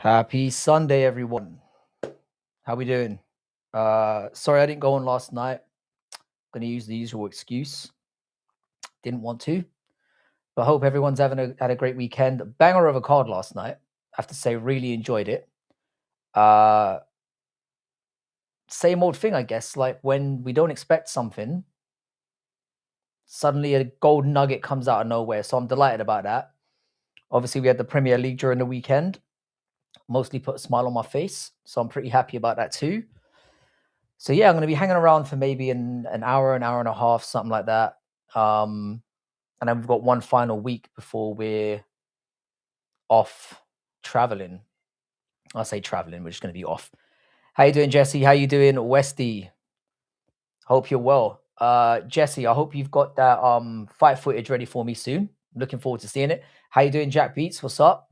Happy Sunday, everyone. How we doing? Sorry I didn't go on last night. Gonna use the usual excuse. Didn't want to, but hope everyone's had a great weekend. Banger of a card last night. I have to say, really enjoyed it. Uh, Same old thing, I guess. Like when we don't expect something, suddenly a gold nugget comes out of nowhere. So I'm delighted about that. Obviously, we had the Premier League during the weekend. Mostly put a smile on my face, so I'm pretty happy about that too. So yeah, I'm going to be hanging around for maybe an hour, an hour and a half, something like that. Um, and then we've got one final week before we're off traveling. I say traveling, we're just going to be off. How you doing, Jesse? How you doing, Westy? Hope you're well. Jesse, I hope you've got that fight footage ready for me soon. Looking forward to seeing it. How you doing, Jack Beats? What's up?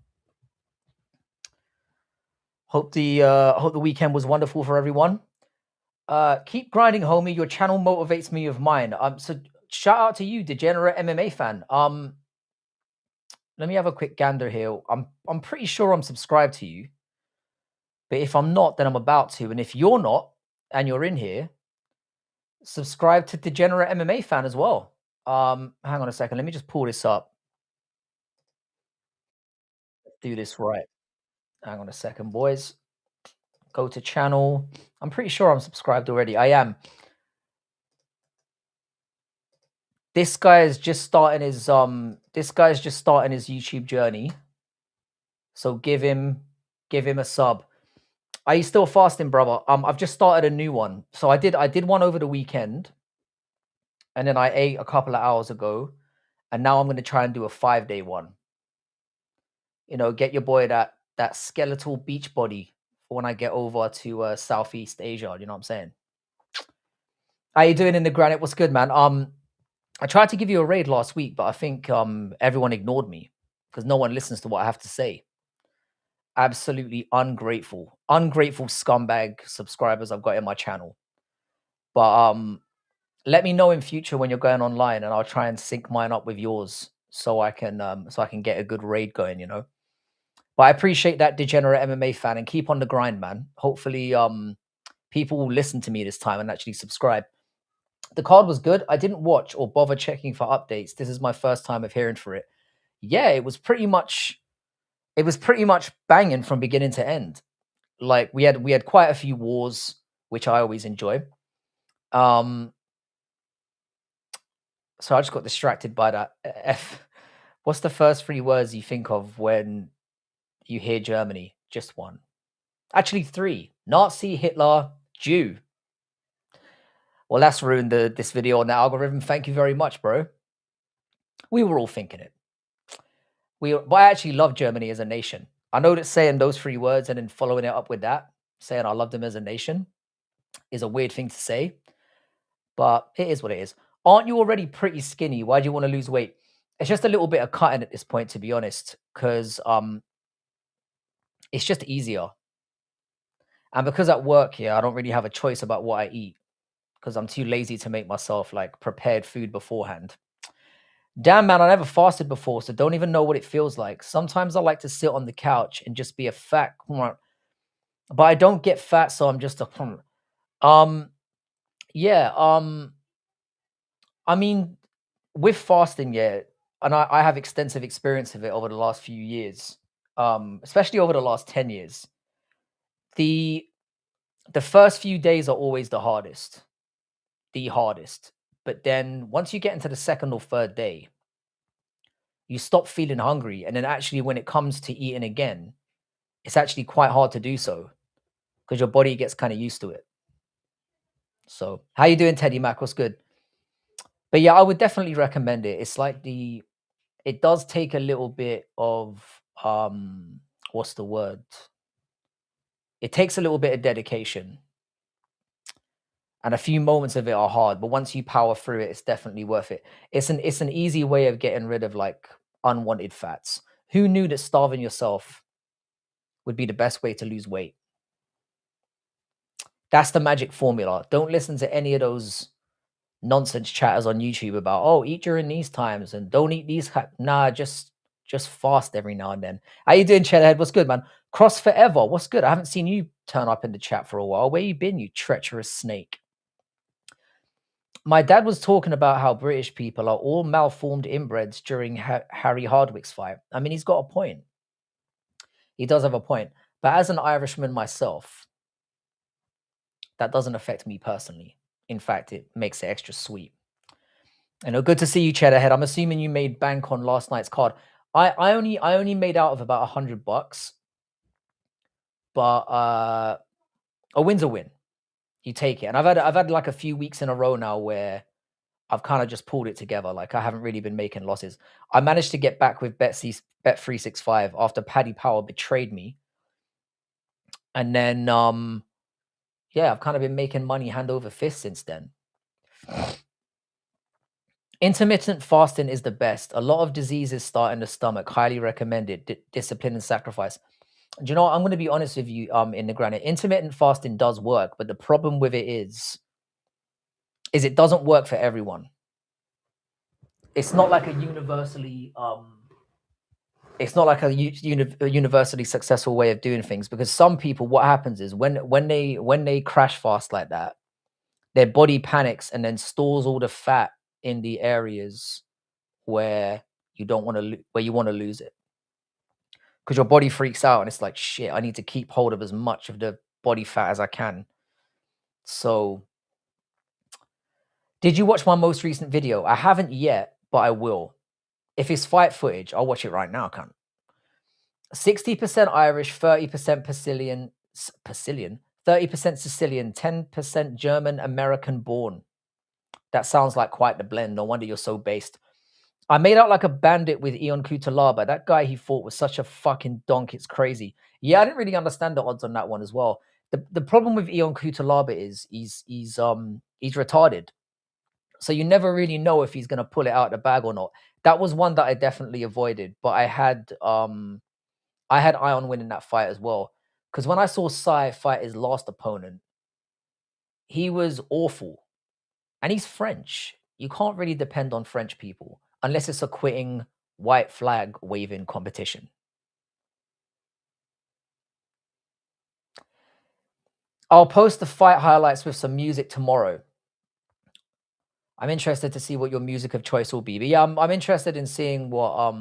Hope the weekend was wonderful for everyone. Keep grinding, homie. Your channel motivates me with mine. So shout out to you, degenerate MMA fan. Let me have a quick gander here. I'm pretty sure I'm subscribed to you, but if I'm not, then I'm about to. And if you're not, and you're in here, subscribe to degenerate MMA fan as well. Hang on a second. Let me just pull this up. Do this right. Hang on a second, boys. Go to channel. I'm pretty sure I'm subscribed already. I am. This guy is just starting his YouTube journey. So give him a sub. Are you still fasting, brother? I've just started a new one. So I did one over the weekend, and then I ate a couple of hours ago, and now I'm gonna try and do a 5-day one. You know, get your boy that skeletal beach body for when I get over to Southeast Asia. You know what I'm saying? How you doing in the granite? What's good, man? I tried to give you a raid last week, but I think everyone ignored me because no one listens to what I have to say. Absolutely ungrateful scumbag subscribers I've got in my channel. But let me know in future when you're going online, and I'll try and sync mine up with yours so I can get a good raid going, you know. But I appreciate that, degenerate MMA fan, and keep on the grind, man. Hopefully people will listen to me this time and actually subscribe. The card was good. I didn't watch or bother checking for updates. This is my first time of hearing for it. Yeah, it was pretty much banging from beginning to end. Like we had quite a few wars, which I always enjoy. So I just got distracted by that. What's the first 3 words you think of when you hear Germany? Just one. Actually 3. Nazi, Hitler, Jew. Well, that's ruined this video on the algorithm. Thank you very much, bro. We were all thinking it. But I actually love Germany as a nation. I know that saying those 3 words and then following it up with that, saying I love them as a nation, is a weird thing to say, but it is what it is. Aren't you already pretty skinny? Why do you want to lose weight? It's just a little bit of cutting at this point, to be honest, because it's just easier. And because at work here, I don't really have a choice about what I eat because I'm too lazy to make myself like prepared food beforehand. Damn, man, I never fasted before, so don't even know what it feels like. Sometimes I like to sit on the couch and just be a fat, but I don't get fat, so I'm just a, yeah, I mean, with fasting, yeah, and I have extensive experience of it over the last few years, especially over the last 10 years. The first few days are always the hardest. But then once you get into the second or third day, you stop feeling hungry. And then actually when it comes to eating again, it's actually quite hard to do so because your body gets kind of used to it. So how you doing, Teddy Mac? What's good? But yeah, I would definitely recommend it. It's like it does take a little bit of what's the word? It takes a little bit of dedication. And a few moments of it are hard, but once you power through it, it's definitely worth it. It's an easy way of getting rid of like unwanted fats. Who knew that starving yourself would be the best way to lose weight? That's the magic formula. Don't listen to any of those nonsense chatters on YouTube about, oh, eat during these times and don't eat these. Nah, just fast every now and then. How you doing, Cheddar? What's good, man? Cross Forever, what's good? I haven't seen you turn up in the chat for a while. Where you been, you treacherous snake? My dad was talking about how British people are all malformed inbreds during Harry Hardwick's fight. I mean, he's got a point. He does have a point. But as an Irishman myself, that doesn't affect me personally. In fact, it makes it extra sweet. Good to see you, Cheddarhead. I'm assuming you made bank on last night's card. I only made out of about $100, but a win's a win. You take it. And I've had like a few weeks in a row now where I've kind of just pulled it together. Like I haven't really been making losses. I managed to get back with Bet365 after Paddy Power betrayed me. And then yeah, I've kind of been making money hand over fist since then. Intermittent fasting is the best. A lot of diseases start in the stomach. Highly recommended. Discipline and sacrifice. Do you know what? I'm going to be honest with you, in the granite. Intermittent fasting does work, but the problem with it is it doesn't work for everyone. It's not like a universally universally successful way of doing things, because some people, what happens is when they crash fast like that, their body panics and then stores all the fat in the areas where you don't want to where you want to lose it, because your body freaks out and it's like, shit, I need to keep hold of as much of the body fat as I can. So did you watch my most recent video? I haven't yet, but I will. If it's fight footage, I'll watch it right now. 60% Irish, 30% Sicilian, 30% Sicilian, 10% German, American born. That sounds like quite the blend. No wonder you're so based. I made out like a bandit with Ion Kutalaba. That guy he fought was such a fucking donk. It's crazy. Yeah, I didn't really understand the odds on that one as well. The problem with Ion Kutalaba is he's retarded. So you never really know if he's gonna pull it out of the bag or not. That was one that I definitely avoided, but I had Ion winning that fight as well. Because when I saw Sai fight his last opponent, he was awful. And he's French. You can't really depend on French people unless it's a quitting white flag waving competition. I'll post the fight highlights with some music tomorrow. I'm interested to see what your music of choice will be. But yeah, I'm interested in seeing what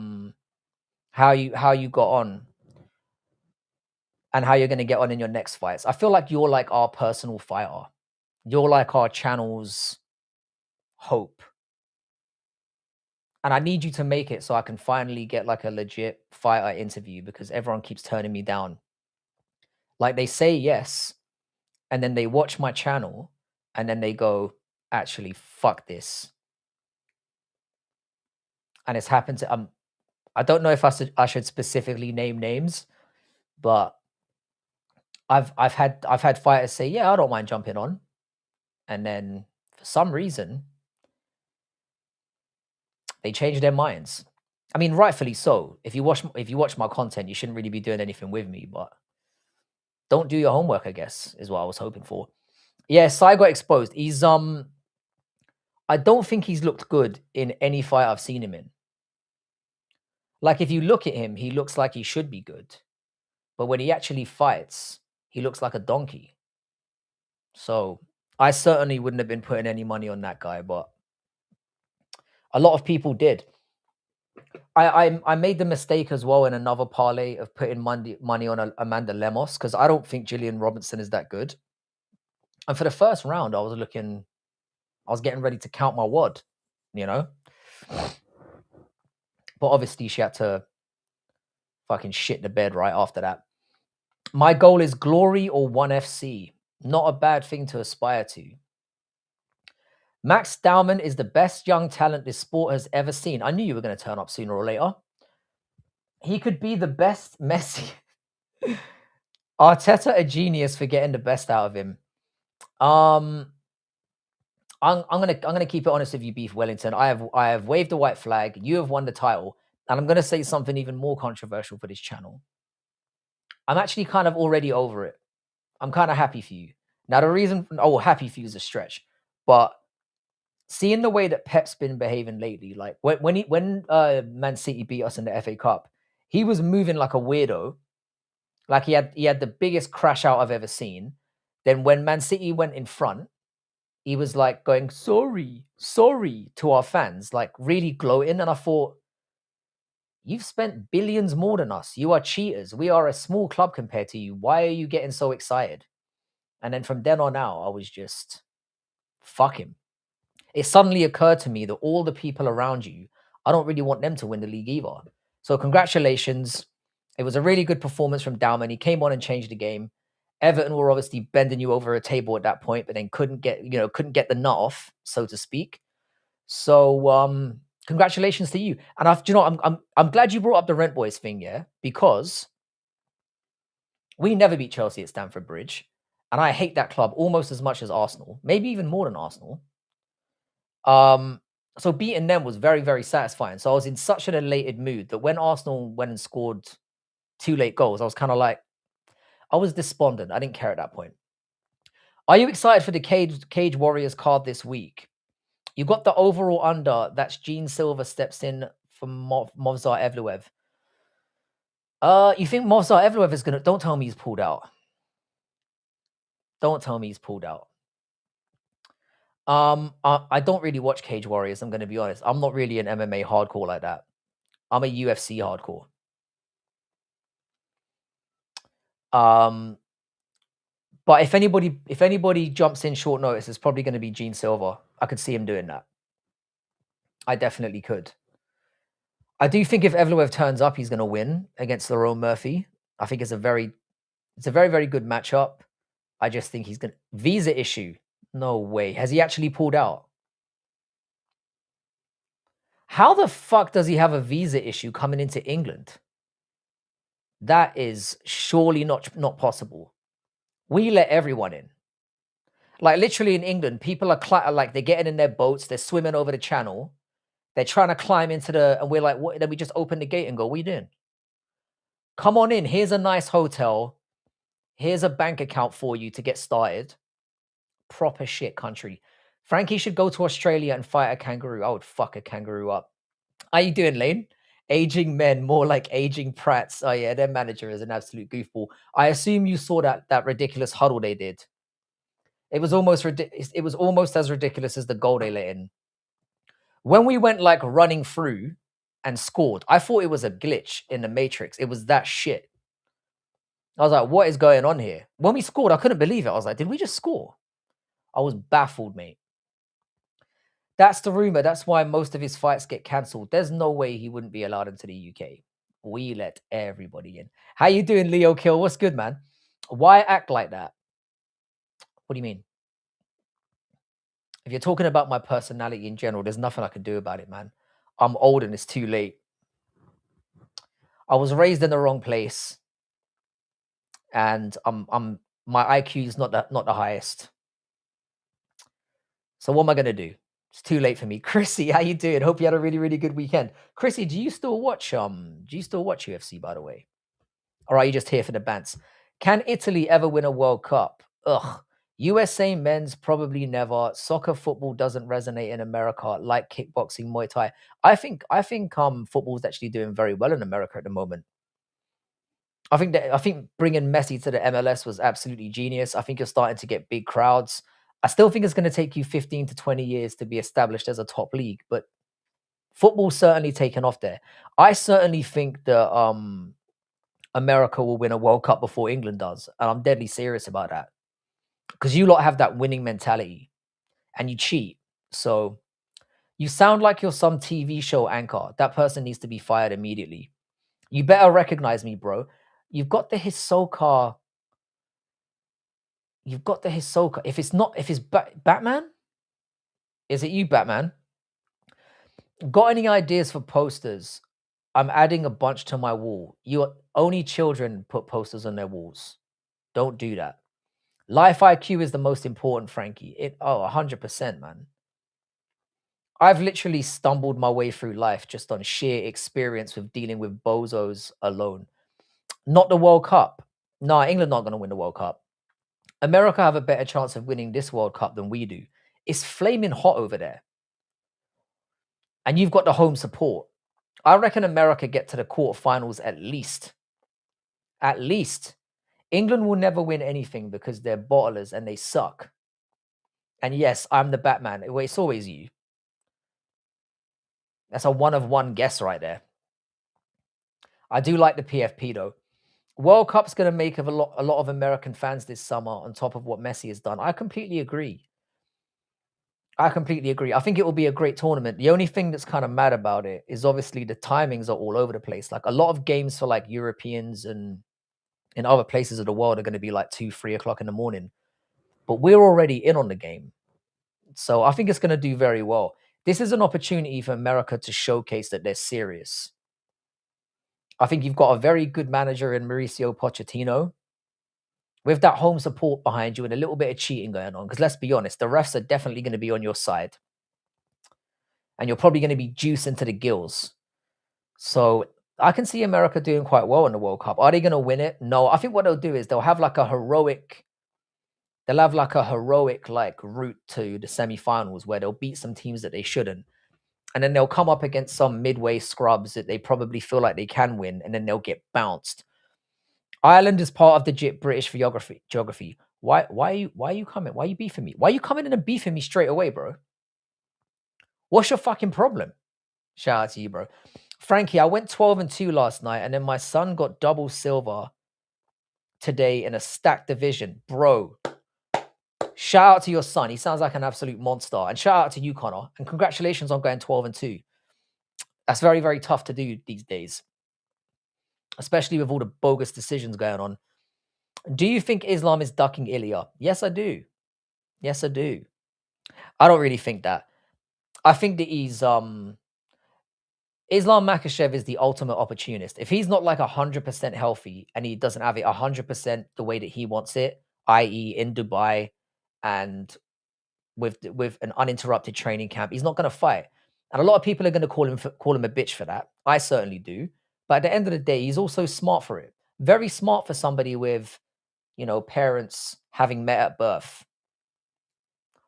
how you got on and how you're going to get on in your next fights. I feel like you're like our personal fighter. You're like our channel's hope. And I need you to make it so I can finally get like a legit fighter interview, because everyone keeps turning me down. Like they say yes, and then they watch my channel and then they go, actually, fuck this. And it's happened to I don't know if I should specifically name names, but I've had fighters say, yeah, I don't mind jumping on. And then for some reason, they change their minds. I mean, rightfully so. If you watch my content, you shouldn't really be doing anything with me, but don't do your homework, I guess, is what I was hoping for. Yeah, Sai got exposed. He's I don't think he's looked good in any fight I've seen him in. Like if you look at him, he looks like he should be good. But when he actually fights, he looks like a donkey. So I certainly wouldn't have been putting any money on that guy, but a lot of people did. I made the mistake as well in another parlay of putting money on Amanda Lemos, because I don't think Gillian Robinson is that good. And for the first round, I was getting ready to count my wad, you know? But obviously she had to fucking shit the bed right after that. My goal is glory or 1FC. Not a bad thing to aspire to. Max Dowman is the best young talent this sport has ever seen. I knew you were going to turn up sooner or later. He could be the best Messi. Arteta a genius for getting the best out of him. I'm gonna keep it honest with you, Beef Wellington. I have waved the white flag. You have won the title, and I'm gonna say something even more controversial for this channel. I'm actually kind of already over it. I'm kind of happy for you. Now the reason, happy for you is a stretch, but seeing the way that Pep's been behaving lately, like when Man City beat us in the FA Cup, he was moving like a weirdo, Like he had the biggest crash out I've ever seen. Then when Man City went in front, he was like going, sorry, sorry to our fans, like really gloating. And I thought, you've spent billions more than us. You are cheaters. We are a small club compared to you. Why are you getting so excited? And then from then on out, I was just, fuck him. It suddenly occurred to me that all the people around you, I don't really want them to win the league either. So congratulations. It was a really good performance from Dowman. He came on and changed the game. Everton were obviously bending you over a table at that point, but then couldn't get the nut off, so to speak. So congratulations to you. And I'm glad you brought up the Rent Boys thing, yeah, because we never beat Chelsea at Stamford Bridge, and I hate that club almost as much as Arsenal, maybe even more than Arsenal. So beating them was very, very satisfying. So I was in such an elated mood that when Arsenal went and scored 2 late goals, I was kind of like, I was despondent. I didn't care at that point. Are you excited for the Cage Warriors card this week? You got the overall under. That's Gene Silver steps in for Movzar Evloev. You think Movzar Evloev is gonna? Don't tell me he's pulled out. Don't tell me he's pulled out. I don't really watch Cage Warriors. I'm gonna be honest. I'm not really an MMA hardcore like that. I'm a UFC hardcore. But if anybody jumps in short notice, it's probably going to be Gene Silver. I could see him doing that. I definitely could. I do think if Evloev turns up, he's going to win against Lerone Murphy. I think it's a very, very good matchup. I just think he's going to visa issue. No way. Has he actually pulled out? How the fuck does he have a visa issue coming into England? That is surely not possible. We let everyone in. Like literally in England, people are like they're getting in their boats, they're swimming over the channel, they're trying to climb into and we're like, what? Then we just open the gate and go, what are you doing? Come on in. Here's a nice hotel. Here's a bank account for you to get started. Proper shit country. Frankie should go to Australia and fight a kangaroo. I would fuck a kangaroo up. How you doing, Lane? Aging men, more like aging prats. Oh yeah, their manager is an absolute goofball. I assume you saw that ridiculous huddle they did. It was almost as ridiculous as the goal they let in. When we went like running through and scored, I thought it was a glitch in the Matrix. It was that shit. I was like, what is going on here? When we scored, I couldn't believe it. I was like, did we just score? I was baffled, mate. That's the rumor. That's why most of his fights get cancelled. There's no way he wouldn't be allowed into the UK. We let everybody in. How you doing, Leo Kill? What's good, man? Why act like that? What do you mean? If you're talking about my personality in general, there's nothing I can do about it, man. I'm old and it's too late. I was raised in the wrong place, and my IQ is not the highest. So what am I gonna do? It's too late for me. Chrissy, how you doing? Hope you had a really, really good weekend. Chrissy, do you still watch UFC, by the way? Or are you just here for the bants? Can Italy ever win a World Cup? Ugh. USA men's probably never. Soccer, football doesn't resonate in America like kickboxing, Muay Thai. I think football is actually doing very well in America at the moment. I think bringing Messi to the MLS was absolutely genius. I think you're starting to get big crowds. I still think it's going to take you 15 to 20 years to be established as a top league, but football's certainly taken off there. I certainly think that America will win a World Cup before England does, and I'm deadly serious about that. Because you lot have that winning mentality and you cheat. So you sound like you're some TV show anchor. That person needs to be fired immediately. You better recognize me, bro. You've got the Hisoka. You've got the Hisoka. If it's Batman, is it you, Batman? Got any ideas for posters? I'm adding a bunch to my wall. Only children put posters on their walls. Don't do that. Life IQ is the most important, Frankie. 100%, man. I've literally stumbled my way through life just on sheer experience with dealing with bozos alone. Not the World Cup. No, England not going to win the World Cup. America have a better chance of winning this World Cup than we do. It's flaming hot over there. And you've got the home support. I reckon America get to the quarterfinals at least. At least. England will never win anything because they're bottlers and they suck. And yes, I'm the Batman. It's always you. That's a one of one guess right there. I do like the PFP though. World Cup's going to make a lot of American fans this summer on top of what Messi has done. I completely agree. I completely agree. I think it will be a great tournament. The only thing that's kind of mad about it is obviously the timings are all over the place. Like a lot of games for like Europeans and in other places of the world are going to be like 2, 3 o'clock in the morning. But we're already in on the game. So I think it's going to do very well. This is an opportunity for America to showcase that they're serious. I think you've got a very good manager in Mauricio Pochettino with that home support behind you and a little bit of cheating going on. Because let's be honest, the refs are definitely going to be on your side. And you're probably going to be juicing to the gills. So I can see America doing quite well in the World Cup. Are they going to win it? No. I think what they'll do is they'll have like a heroic like route to the semifinals where they'll beat some teams that they shouldn't. And then they'll come up against some midway scrubs that they probably feel like they can win, and then they'll get bounced. Ireland is part of the British geography. Why are you coming? Why are you beefing me? Why are you coming in and beefing me straight away, bro? What's your fucking problem? Shout out to you, bro. Frankie, I went 12-2 last night, and then my son got double silver today in a stacked division. Bro, shout out to your son. He sounds like an absolute monster. And shout out to you, Connor. And congratulations on going 12-2. That's very, very tough to do these days, especially with all the bogus decisions going on. Do you think Islam is ducking Ilya? Yes, I do. Yes, I do. I don't really think that. I think that he's Islam Makhachev is the ultimate opportunist. If he's not like 100% healthy and he doesn't have it 100% the way that he wants it, i.e., in Dubai and with an uninterrupted training camp, he's not going to fight. And a lot of people are going to call him a bitch for that. I certainly do. But at the end of the day, he's also smart for it. Very smart for somebody with, parents having met at birth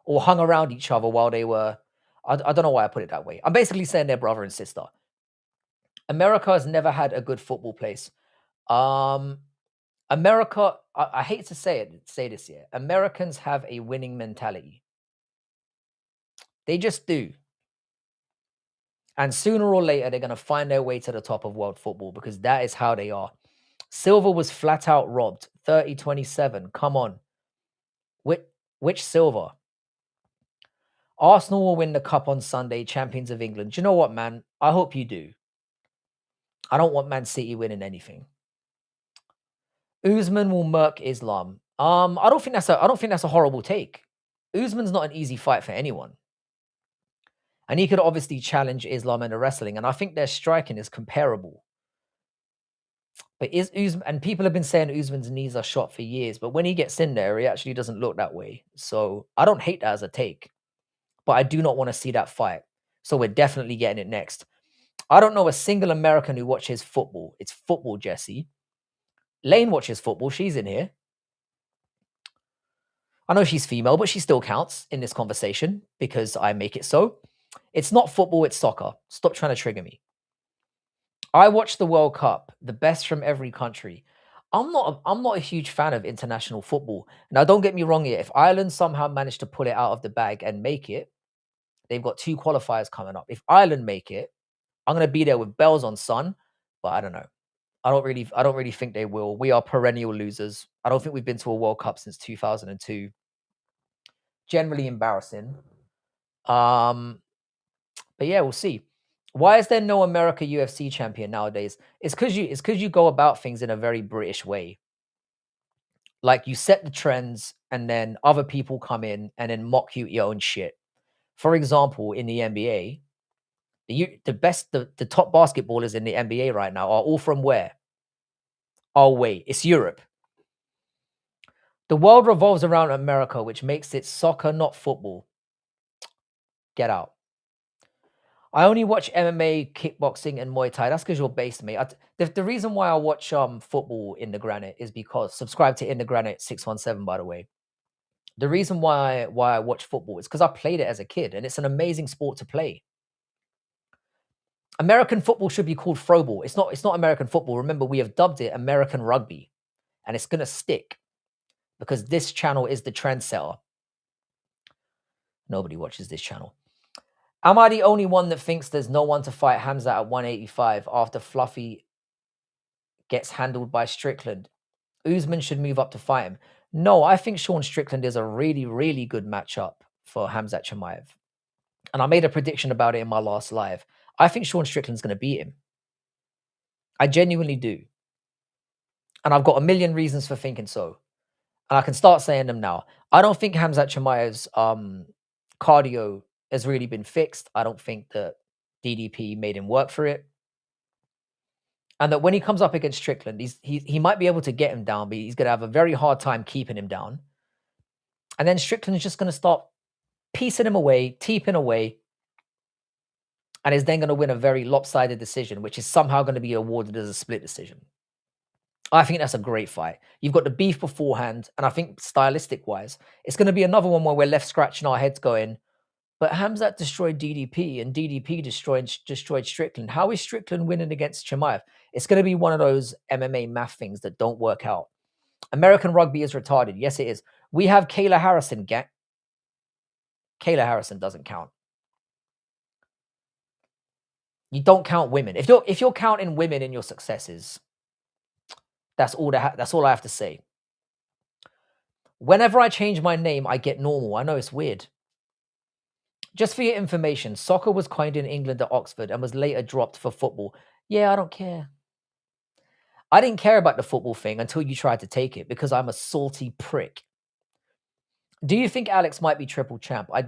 or hung around each other while they were. I don't know why I put it that way. I'm basically saying they're brother and sister. America has never had a good football place. America, I hate to say this here. Americans have a winning mentality. They just do. And sooner or later, they're going to find their way to the top of world football because that is how they are. Silver was flat out robbed. 30-27. Come on. Which Silver? Arsenal will win the cup on Sunday, champions of England. Do you know what, man? I hope you do. I don't want Man City winning anything. Usman will murk Islam. I don't think that's a horrible take. Usman's not an easy fight for anyone. And he could obviously challenge Islam in the wrestling, and I think their striking is comparable. But and people have been saying Usman's knees are shot for years, but when he gets in there, he actually doesn't look that way. So I don't hate that as a take, but I do not want to see that fight. So we're definitely getting it next. I don't know a single American who watches football. It's football, Jesse. Lane watches football. She's in here. I know she's female, but she still counts in this conversation because I make it so. It's not football, it's soccer. Stop trying to trigger me. I watch the World Cup, the best from every country. I'm not a huge fan of international football. Now, don't get me wrong here. If Ireland somehow managed to pull it out of the bag and make it, they've got 2 qualifiers coming up. If Ireland make it, I'm going to be there with bells on, son. But I don't know. I don't really think they will. We are perennial losers. I don't think we've been to a World Cup since 2002. Generally embarrassing. But yeah, we'll see. Why is there no America UFC champion nowadays? It's because you go about things in a very British way. Like you set the trends and then other people come in and then mock you at your own shit. For example, in the NBA, the top basketballers in the NBA right now are all from where? Oh, wait, it's Europe. The world revolves around America, which makes it soccer, not football. Get out. I only watch MMA, kickboxing, and Muay Thai. That's because you're based, mate. The reason why I watch football in the granite is because subscribe to In the Granite 617, by the way. The reason why I watch football is because I played it as a kid, and it's an amazing sport to play. American football should be called throwball. It's not American football. Remember, we have dubbed it American rugby, and it's gonna stick because this channel is the trendsetter. Nobody watches this channel. Am I the only one that thinks there's no one to fight Hamza at 185 after Fluffy gets handled by Strickland? Usman should move up to fight him. No, I think Sean Strickland is a really, really good matchup for Hamzat Chimaev. And I made a prediction about it in my last live. I think Sean Strickland's going to beat him. I genuinely do. And I've got a million reasons for thinking so. And I can start saying them now. I don't think Hamzat Chimaev's cardio has really been fixed. I don't think that DDP made him work for it. And that when he comes up against Strickland, he might be able to get him down, but he's going to have a very hard time keeping him down. And then Strickland's just going to start piecing him away, teeping away, and is then going to win a very lopsided decision, which is somehow going to be awarded as a split decision. I think that's a great fight. You've got the beef beforehand, and I think stylistic-wise, it's going to be another one where we're left scratching our heads going, but Hamzat destroyed DDP, and DDP destroyed Strickland. How is Strickland winning against Chimaev? It's going to be one of those MMA math things that don't work out. American rugby is retarded. Yes, it is. We have Kayla Harrison. Kayla Harrison doesn't count. You don't count women. If you're counting women in your successes, that's all I have to say. Whenever I change my name, I get normal. I know it's weird. Just for your information, soccer was coined in England at Oxford and was later dropped for football. Yeah, I don't care. I didn't care about the football thing until you tried to take it because I'm a salty prick. Do you think Alex might be triple champ? I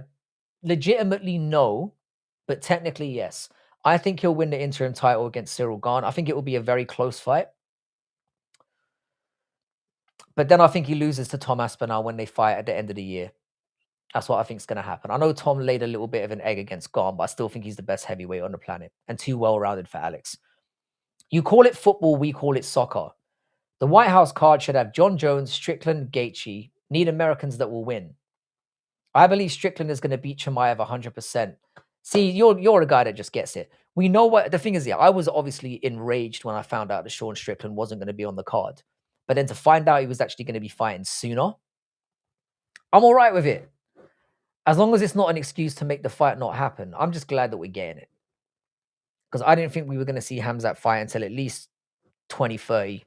legitimately no, but technically yes. I think he'll win the interim title against Cyril Gane. I think it will be a very close fight. But then I think he loses to Tom Aspinall when they fight at the end of the year. That's what I think is going to happen. I know Tom laid a little bit of an egg against Gane, but I still think he's the best heavyweight on the planet and too well-rounded for Alex. You call it football, we call it soccer. The White House card should have John Jones, Strickland, Gaethje. Need Americans that will win. I believe Strickland is going to beat Chimaev 100%. See, you're a guy that just gets it. We know what the thing is. Yeah, I was obviously enraged when I found out that Sean Strickland wasn't going to be on the card, but then to find out he was actually going to be fighting sooner, I'm all right with it. As long as it's not an excuse to make the fight not happen, I'm just glad that we're getting it. Because I didn't think we were going to see Hamzat fight until at least 2030.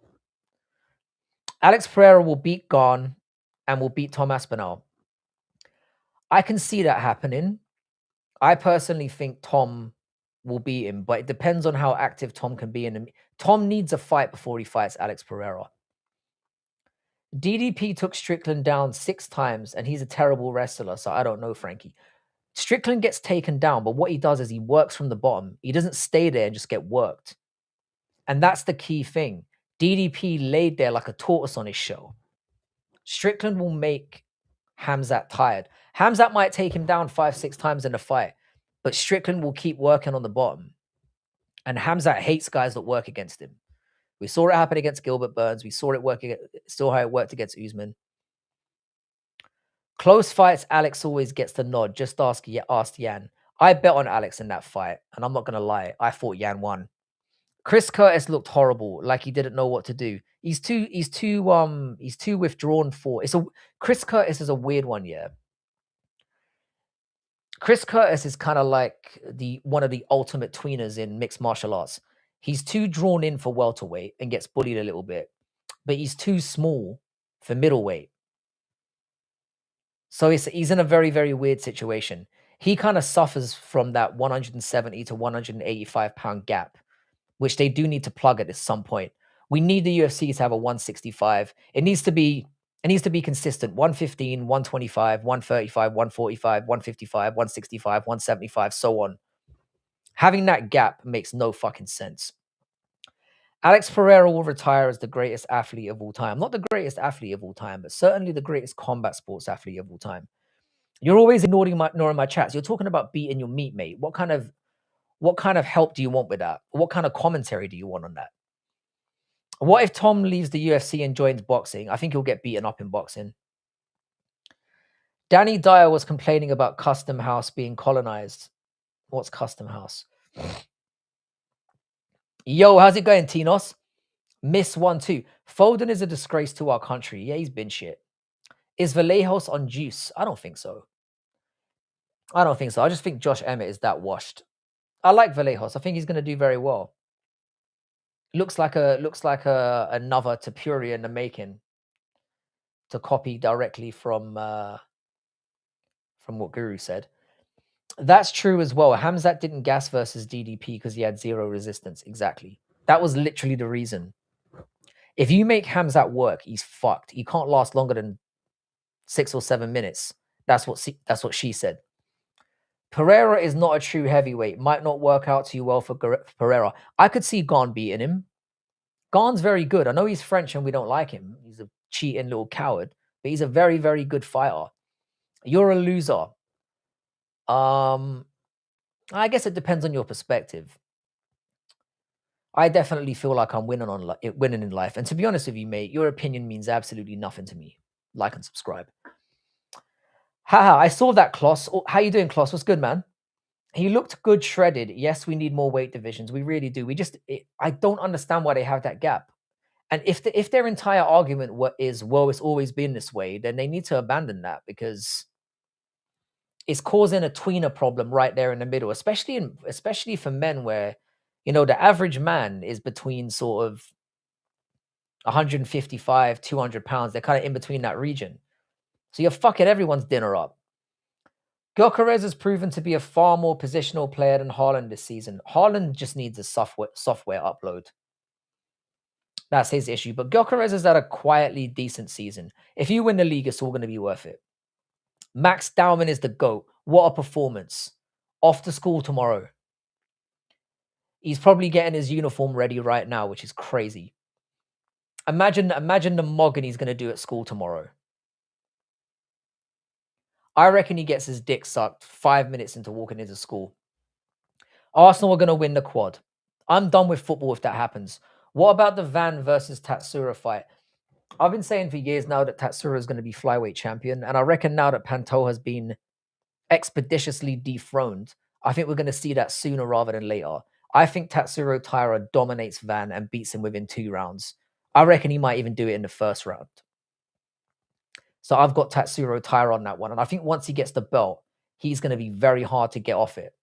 Alex Pereira will beat Gane and will beat Tom Aspinall. I can see that happening. I personally think Tom will beat him, but it depends on how active Tom can be. Tom needs a fight before he fights Alex Pereira. DDP took Strickland down 6 times, and he's a terrible wrestler, so I don't know, Frankie. Strickland gets taken down, but what he does is he works from the bottom. He doesn't stay there and just get worked. And that's the key thing. DDP laid there like a tortoise on his shell. Strickland will make Hamzat tired. Hamzat might take him down 5-6 times in a fight, but Strickland will keep working on the bottom. And Hamzat hates guys that work against him. We saw it happen against Gilbert Burns. We saw it still how it worked against Usman. Close fights, Alex always gets the nod. Just ask Yan. I bet on Alex in that fight, and I'm not gonna lie. I thought Yan won. Chris Curtis looked horrible, like he didn't know what to do. He's too withdrawn for. Chris Curtis is a weird one, yeah. Chris Curtis is kind of like one of the ultimate tweeners in mixed martial arts. He's too drawn in for welterweight and gets bullied a little bit, but he's too small for middleweight. So he's in a very, very weird situation. He kind of suffers from that 170 to 185 pound gap, which they do need to plug at some point. We need the UFC to have a 165. It needs to be consistent. 115, 125, 135, 145, 155, 165, 175, so on. Having that gap makes no fucking sense. Alex Pereira will retire as the greatest athlete of all time. Not the greatest athlete of all time, but certainly the greatest combat sports athlete of all time. You're always ignoring my chats. You're talking about beating your meat, mate. What kind of help do you want with that? What kind of commentary do you want on that? What if Tom leaves the UFC and joins boxing? I think he'll get beaten up in boxing. Danny Dyer was complaining about Custom House being colonized. What's Custom House? Yo, how's it going, Tinos? Miss 1-2. Foden is a disgrace to our country. Yeah, he's been shit. Is Vallejos on juice? I don't think so. I don't think so. I just think Josh Emmett is that washed. I like Vallejos. I think he's going to do very well. Looks like a another Tapuri in the making to copy directly from what Guru said. That's true as well. Hamzat didn't gas versus DDP because he had zero resistance. Exactly. That was literally the reason. If you make Hamzat work, he's fucked. He can't last longer than 6 or 7 minutes. That's what she said. Pereira is not a true heavyweight. Might not work out too well for Pereira. I could see Gon beating him. Gon's very good. I know he's French and we don't like him. He's a cheating little coward, but he's a very, very good fighter. You're a loser. I guess it depends on your perspective. I definitely feel like I'm winning in life. And to be honest with you, mate, your opinion means absolutely nothing to me. Like and subscribe. Haha, I saw that, Kloss. Oh, how you doing, Kloss? What's good, man? He looked good shredded. Yes, we need more weight divisions. We really do. I don't understand why they have that gap. And if their entire argument is, well, it's always been this way, then they need to abandon that because it's causing a tweener problem right there in the middle, especially for men where, the average man is between sort of 155, 200 pounds. They're kind of in between that region. So you're fucking everyone's dinner up. Gyökeres has proven to be a far more positional player than Haaland this season. Haaland just needs a software upload. That's his issue. But Gyökeres has had a quietly decent season. If you win the league, it's all going to be worth it. Max Dowman is the GOAT. What a performance. Off to school tomorrow. He's probably getting his uniform ready right now, which is crazy. Imagine the mogging he's going to do at school tomorrow. I reckon he gets his dick sucked 5 minutes into walking into school. Arsenal are going to win the quad. I'm done with football if that happens. What about the Van versus Tatsura fight? I've been saying for years now that Tatsura is going to be flyweight champion, and I reckon now that Panto has been expeditiously dethroned, I think we're going to see that sooner rather than later. I think Tatsuro Taira dominates Van and beats him within 2 rounds. I reckon he might even do it in the first round. So I've got Tatsuro Taira on that one, and I think once he gets the belt, he's going to be very hard to get off it.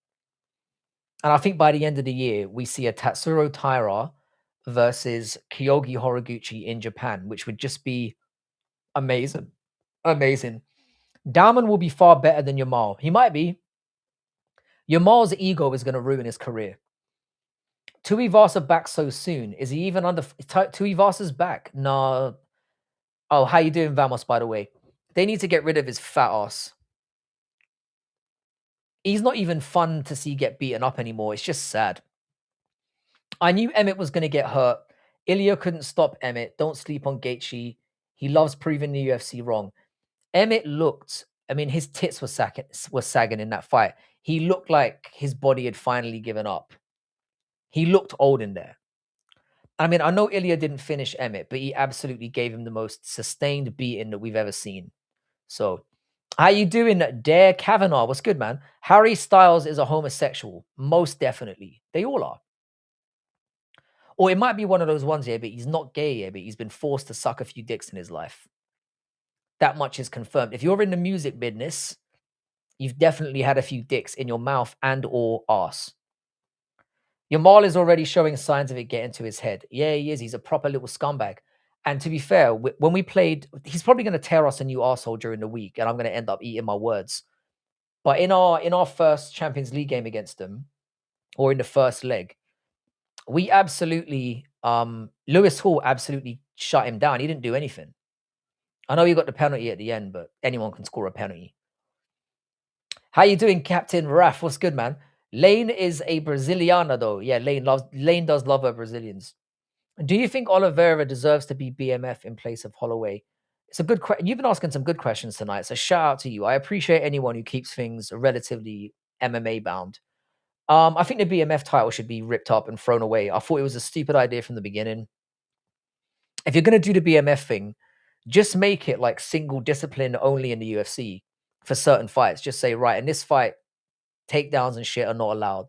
And I think by the end of the year, we see a Tatsuro Taira versus Kyogi Horiguchi in Japan, which would just be amazing. Amazing. Dowman will be far better than Yamal. He might be. Yamal's ego is going to ruin his career. Tuivasa back so soon. Is he even under... Tuivasa's back? No. Oh, how you doing, Vamos, by the way? They need to get rid of his fat ass. He's not even fun to see get beaten up anymore. It's just sad. I knew Emmett was going to get hurt. Ilya couldn't stop Emmett. Don't sleep on Gaethje. He loves proving the UFC wrong. Emmett looked... I mean, his tits were sagging in that fight. He looked like his body had finally given up. He looked old in there. I mean, I know Ilya didn't finish Emmett, but he absolutely gave him the most sustained beating that we've ever seen. So, how you doing, Dare Kavanaugh? What's good, man? Harry Styles is a homosexual. Most definitely. They all are. Or it might be one of those ones here, but he's not gay here, but he's been forced to suck a few dicks in his life. That much is confirmed. If you're in the music business, you've definitely had a few dicks in your mouth and or arse. Yamal is already showing signs of it getting to his head. Yeah, he is. He's a proper little scumbag. And to be fair, when we played, he's probably going to tear us a new arsehole during the week, and I'm going to end up eating my words. But in our first Champions League game against them, or in the first leg, we absolutely, Lewis Hall absolutely shut him down. He didn't do anything. I know he got the penalty at the end, but anyone can score a penalty. How you doing, Captain Raf? What's good, man? Lane is a Braziliana, though. Yeah, Lane does love her Brazilians. Do you think Oliveira deserves to be BMF in place of Holloway? It's a good question. You've been asking some good questions tonight, so shout out to you. I appreciate anyone who keeps things relatively MMA bound. I think the BMF title should be ripped up and thrown away. I thought it was a stupid idea from the beginning. If you're going to do the BMF thing, just make it like single discipline only in the UFC for certain fights. Just say, right, in this fight, takedowns and shit are not allowed.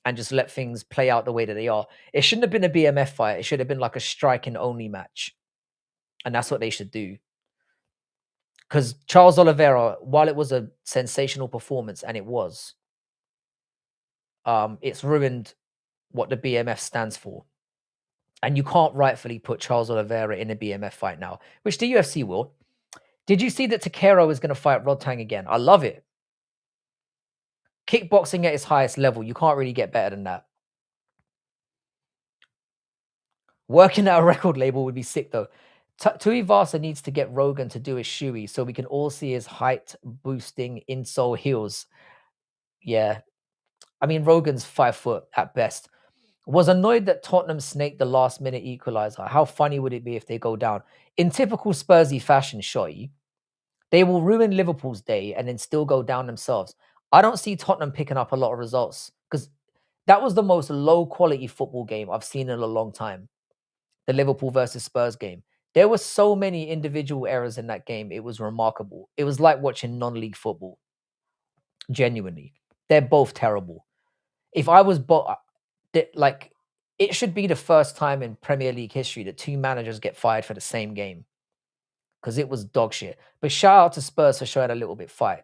and just let things play out the way that they are. It shouldn't have been a BMF fight. It should have been like a striking only match. And that's what they should do. Because Charles Oliveira, while it was a sensational performance, and it was, it's ruined what the BMF stands for. And you can't rightfully put Charles Oliveira in a BMF fight now, which the UFC will. Did you see that Takeru is going to fight Rodtang again? I love it. Kickboxing at its highest level. You can't really get better than that. Working at a record label would be sick, though. Tuivasa needs to get Rogan to do his shoey so we can all see his height-boosting insole heels. Yeah. I mean, Rogan's 5 foot at best. Was annoyed that Tottenham snaked the last-minute equaliser. How funny would it be if they go down? In typical Spursy fashion, Shotty, they will ruin Liverpool's day and then still go down themselves. I don't see Tottenham picking up a lot of results because that was the most low-quality football game I've seen in a long time. The Liverpool versus Spurs game. There were so many individual errors in that game. It was remarkable. It was like watching non-league football. Genuinely. They're both terrible. If I was like, it should be the first time in Premier League history that 2 managers get fired for the same game. Because it was dog shit. But shout out to Spurs for showing a little bit of fight.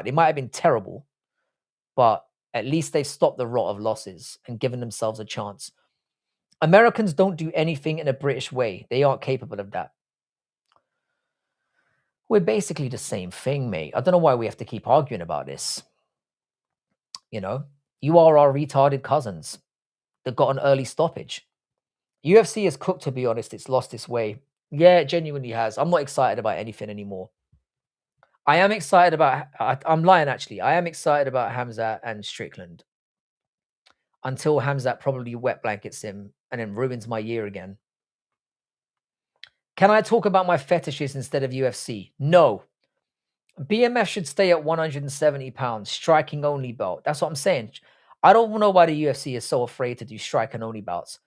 It might have been terrible, but at least they've stopped the rot of losses and given themselves a chance. Americans don't do anything in a British way. They aren't capable of that. We're basically the same thing, mate. I don't know why we have to keep arguing about this. You know, you are our retarded cousins that got an early stoppage. UFC is cooked, to be honest. It's lost its way. Yeah, it genuinely has. I'm not excited about anything anymore. I am excited about... I'm lying, actually. I am excited about Hamzat and Strickland. Until Hamzat probably wet blankets him and then ruins my year again. Can I talk about my fetishes instead of UFC? No. BMF should stay at 170 pounds, striking only belt. That's what I'm saying. I don't know why the UFC is so afraid to do striking only belts.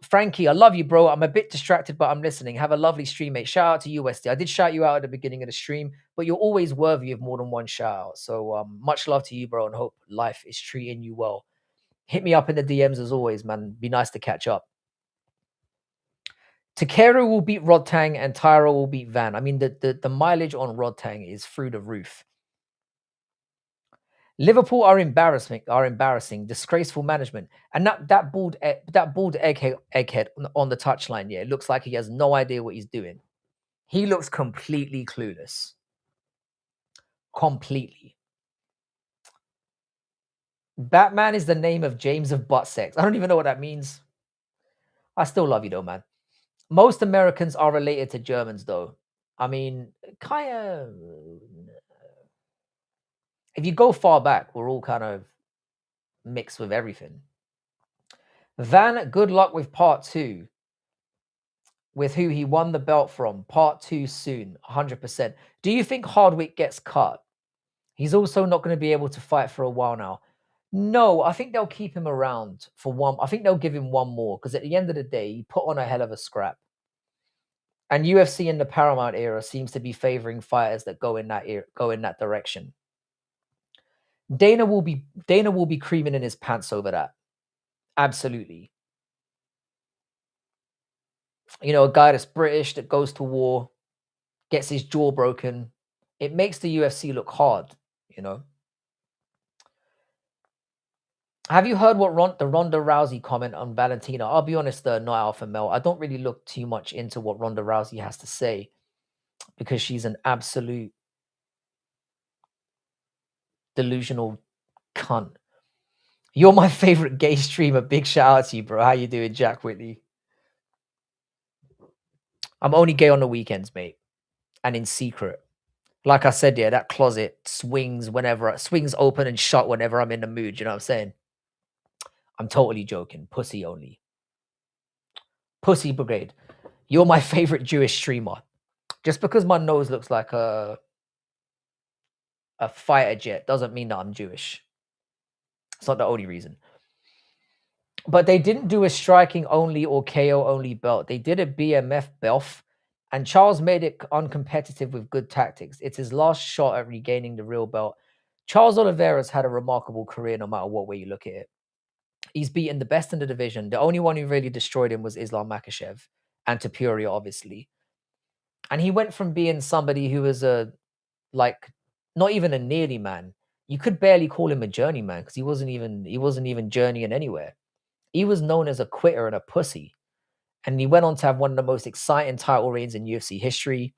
Frankie, I love you, bro. I'm a bit distracted, but I'm listening. Have a lovely stream, mate. Shout out to you, Westy. I did shout you out at the beginning of the stream, but you're always worthy of more than one shout out. So much love to you, bro, and hope life is treating you well. Hit me up in the DMs as always, man. Be nice to catch up. Takeru will beat Rodtang and Tyro will beat Van. I mean, the mileage on Rodtang is through the roof. Liverpool are embarrassing, disgraceful management. And that bald egghead on the touchline, yeah, it looks like he has no idea what he's doing. He looks completely clueless. Completely. Batman is the name of James of Butt Sex. I don't even know what that means. I still love you though, man. Most Americans are related to Germans, though. I mean, kind of. If you go far back, we're all kind of mixed with everything. Van, good luck with part 2. With who he won the belt from. Part 2 soon, 100%. Do you think Hardwick gets cut? He's also not going to be able to fight for a while now. No, I think they'll keep him around for one. I think they'll give him one more because at the end of the day, he put on a hell of a scrap. And UFC in the Paramount era seems to be favoring fighters that go in that direction. Dana will be creaming in his pants over that. Absolutely. You know, a guy that's British that goes to war, gets his jaw broken. It makes the UFC look hard, you know. Have you heard what the Ronda Rousey comment on Valentina? I'll be honest, not Alpha Male. I don't really look too much into what Ronda Rousey has to say because she's an absolute delusional cunt. You're my favorite gay streamer. Big shout out to you, bro. How you doing, Jack Whitney? I'm only gay on the weekends, mate, and in secret. Like I said, yeah, that closet swings open and shut whenever I'm in the mood. You know what I'm saying? I'm totally joking. Pussy only. Pussy Brigade. You're my favorite Jewish streamer. Just because my nose looks like a fighter jet doesn't mean that I'm Jewish. It's not the only reason. But they didn't do a striking only or KO only belt. They did a BMF belt, and Charles made it uncompetitive with good tactics. It's his last shot at regaining the real belt. Charles Oliveira's had a remarkable career no matter what way you look at it. He's beaten the best in the division. The only one who really destroyed him was Islam Makhachev and Topuria, obviously. And he went from being somebody who was like not even a nearly man. You could barely call him a journeyman because he wasn't even journeying anywhere. He was known as a quitter and a pussy. And he went on to have one of the most exciting title reigns in UFC history.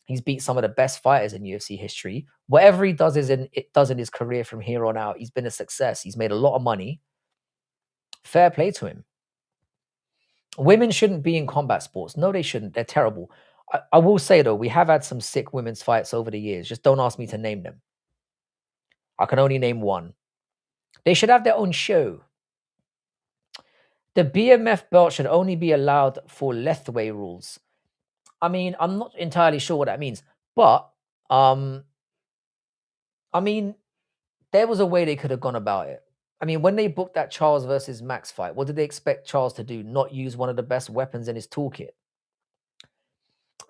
He's beat some of the best fighters in UFC history. Whatever he does in his career from here on out, he's been a success. He's made a lot of money. Fair play to him. Women shouldn't be in combat sports. No, they shouldn't. They're terrible. I will say though, we have had some sick women's fights over the years. Just don't ask me to name them. I can only name one. They should have their own show. The BMF belt should only be allowed for Lethway rules. I mean, I'm not entirely sure what that means, but I mean, there was a way they could have gone about it. I mean, when they booked that Charles versus Max fight, what did they expect Charles to do? Not use one of the best weapons in his toolkit.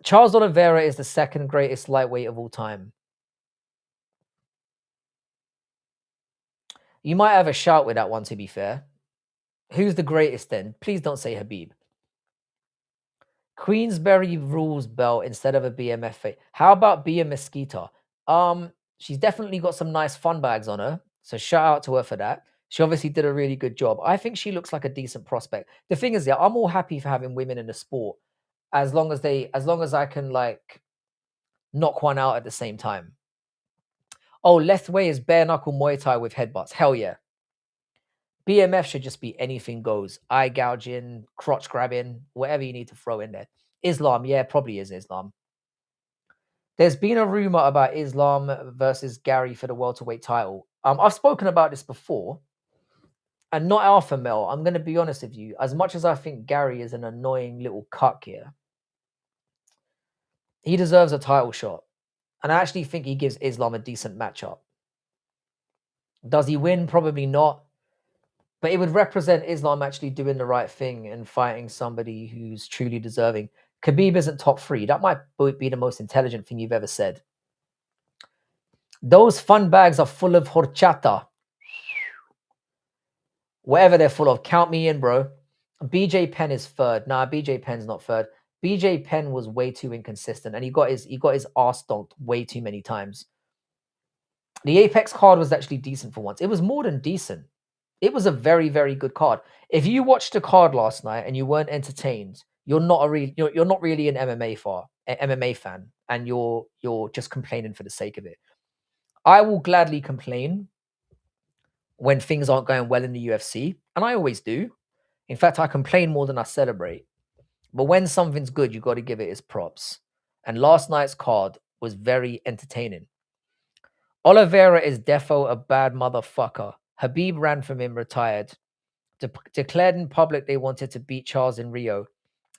Charles Oliveira is the second greatest lightweight of all time. You might have a shout with that one, to be fair. Who's the greatest then? Please don't say Habib. Queensberry rules belt instead of a BMF fight. How about Bia Mesquita? She's definitely got some nice fun bags on her. So shout out to her for that. She obviously did a really good job. I think she looks like a decent prospect. The thing is, yeah, I'm all happy for having women in the sport as long as I can like knock one out at the same time. Oh, Lethway is bare knuckle Muay Thai with headbutts. Hell yeah. BMF should just be anything goes. Eye gouging, crotch grabbing, whatever you need to throw in there. Islam, yeah, probably is Islam. There's been a rumor about Islam versus Gary for the welterweight title. I've spoken about this before, and not alpha male. I'm going to be honest with you. As much as I think Gary is an annoying little cuck here, he deserves a title shot, and I actually think he gives Islam a decent matchup. Does he win? Probably not. But it would represent Islam actually doing the right thing and fighting somebody who's truly deserving. Khabib isn't top 3. That might be the most intelligent thing you've ever said. Those fun bags are full of horchata. Whatever they're full of, count me in, bro. BJ Penn is third. Nah, BJ Penn's not third. BJ Penn was way too inconsistent, and he got his ass stomped way too many times. The Apex card was actually decent for once. It was more than decent. It was a very, very good card. If you watched the card last night and you weren't entertained, you're not really an MMA fan, and you're just complaining for the sake of it. I will gladly complain when things aren't going well in the UFC, and I always do. In fact, I complain more than I celebrate. But when something's good, you got to give it its props. And last night's card was very entertaining. Oliveira is defo a bad motherfucker. Habib ran from him, retired. Declared in public they wanted to beat Charles in Rio.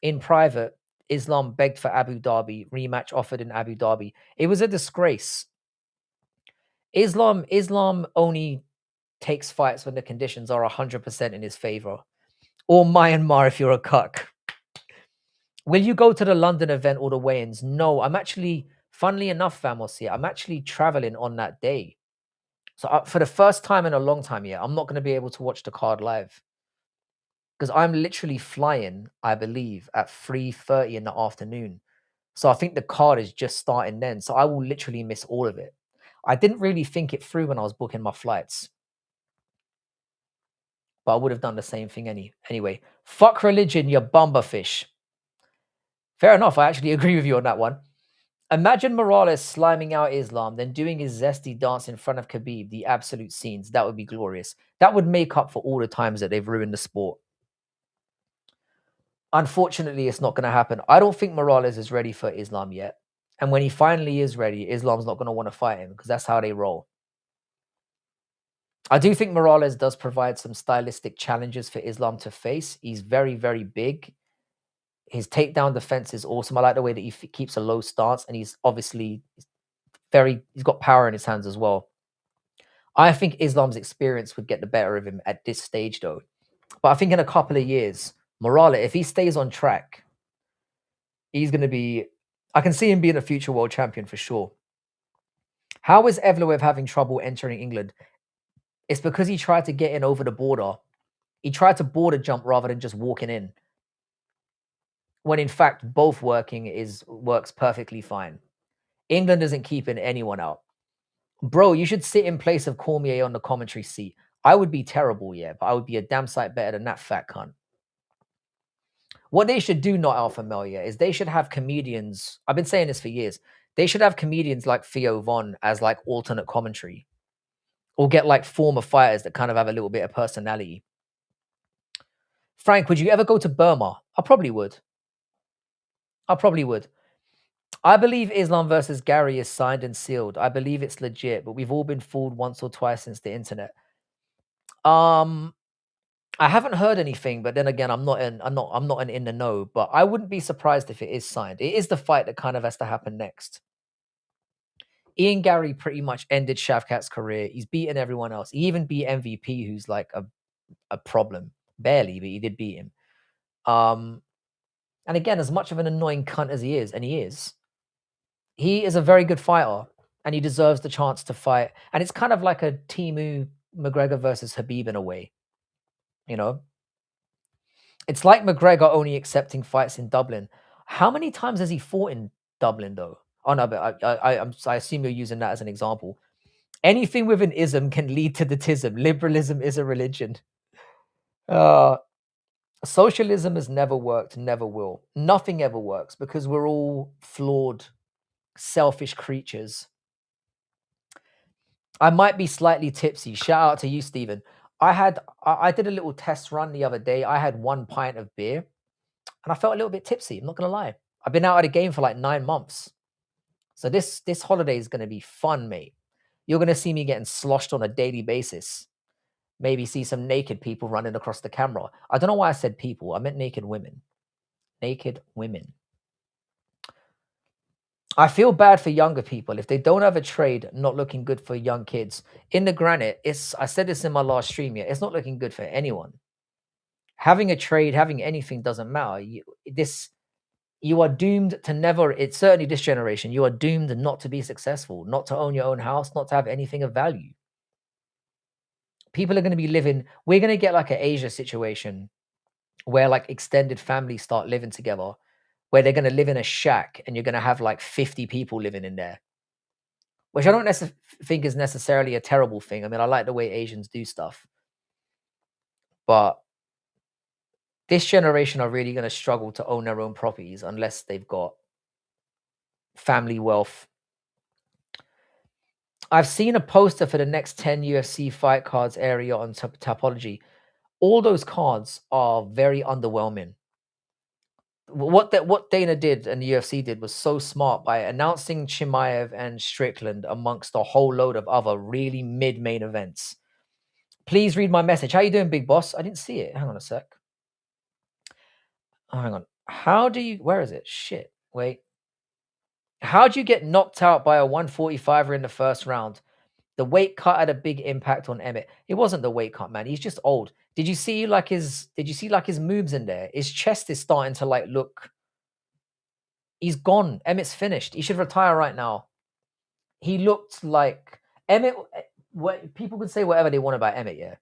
In private, Islam begged for Abu Dhabi. Rematch offered in Abu Dhabi. It was a disgrace. Islam only takes fights when the conditions are 100% in his favor. Or Myanmar if you're a cuck. Will you go to the London event or the weigh-ins? No, I'm actually, funnily enough, Vamos here, I'm actually traveling on that day. So for the first time in a long time, yeah, I'm not going to be able to watch the card live. Because I'm literally flying, I believe, at 3:30 in the afternoon. So I think the card is just starting then. So I will literally miss all of it. I didn't really think it through when I was booking my flights. But I would have done the same thing anyway. Fuck religion, you bumberfish. Fair enough. I actually agree with you on that one. Imagine Morales sliming out Islam, then doing his zesty dance in front of Khabib, the absolute scenes. That would be glorious. That would make up for all the times that they've ruined the sport. Unfortunately, it's not going to happen. I don't think Morales is ready for Islam yet. And when he finally is ready, Islam's not going to want to fight him because that's how they roll. I do think Morales does provide some stylistic challenges for Islam to face. He's very, very big. His takedown defense is awesome. I like the way that he keeps a low stance, and he's obviously he's got power in his hands as well. I think Islam's experience would get the better of him at this stage, though. But I think in a couple of years, Morales, if he stays on track, he's going to be... I can see him being a future world champion for sure. How is Evloev having trouble entering England? It's because he tried to get in over the border He tried to border jump rather than just walking in, when in fact both works perfectly fine. England isn't keeping anyone out. Bro, you should sit in place of Cormier on the commentary seat. I would be terrible, yeah, but I would be a damn sight better than that fat cunt. What they should do, not Alpha Male, yeah, is they should have comedians. I've been saying this for years. They should have comedians like Theo Von as like alternate commentary, or get like former fighters that kind of have a little bit of personality. Frank, would you ever go to Burma? I probably would. I probably would. I believe Islam versus Gary is signed and sealed. I believe it's legit, but we've all been fooled once or twice since the internet. I haven't heard anything, but then again, I'm not an in the know, but I wouldn't be surprised if it is signed. It is the fight that kind of has to happen next. Ian Gary pretty much ended Shavkat's career. He's beaten everyone else. He even beat MVP, who's like a problem. Barely, but he did beat him. And again, as much of an annoying cunt as he is, and he is a very good fighter, and he deserves the chance to fight. And it's kind of like a Timu McGregor versus Habib in a way, you know? It's like McGregor only accepting fights in Dublin. How many times has he fought in Dublin, though? Oh, no, but I assume you're using that as an example. Anything with an ism can lead to the tism. Liberalism is a religion. Socialism has never worked, never will. Nothing ever works because we're all flawed, selfish creatures. I might be slightly tipsy. Shout out to you, Stephen. I did a little test run the other day. I had 1 pint of beer and I felt a little bit tipsy. I'm not gonna lie. I've been out of the game for like 9 months. So this holiday is gonna be fun, mate. You're gonna see me getting sloshed on a daily basis. Maybe see some naked people running across the camera. I don't know why I said people. I meant naked women. Naked women. I feel bad for younger people if they don't have a trade. Not looking good for young kids. In the granite, I said this in my last stream. Yeah, it's not looking good for anyone. Having a trade, having anything doesn't matter. You are doomed to never. It's certainly this generation. You are doomed not to be successful, not to own your own house, not to have anything of value. People are going to be living. We're going to get like an Asia situation where like extended families start living together, where they're going to live in a shack and you're going to have like 50 people living in there, which I don't think is necessarily a terrible thing. I mean, I like the way Asians do stuff, but this generation are really going to struggle to own their own properties unless they've got family wealth. I've seen a poster for the next 10 UFC fight cards area on Tapology. All those cards are very underwhelming. What Dana did and the UFC did was so smart by announcing Chimaev and Strickland amongst a whole load of other really mid-main events. Please read my message. How you doing, big boss? I didn't see it. Hang on a sec. Oh, hang on. Where is it? Shit. Wait. How do you get knocked out by a 145er in the first round? The weight cut had a big impact on Emmett. It wasn't the weight cut, man. He's just old. Did you see like his moves in there? His chest is starting to like look. He's gone. Emmett's finished. He should retire right now. He looked like Emmett. What people could say whatever they want about Emmett, yeah.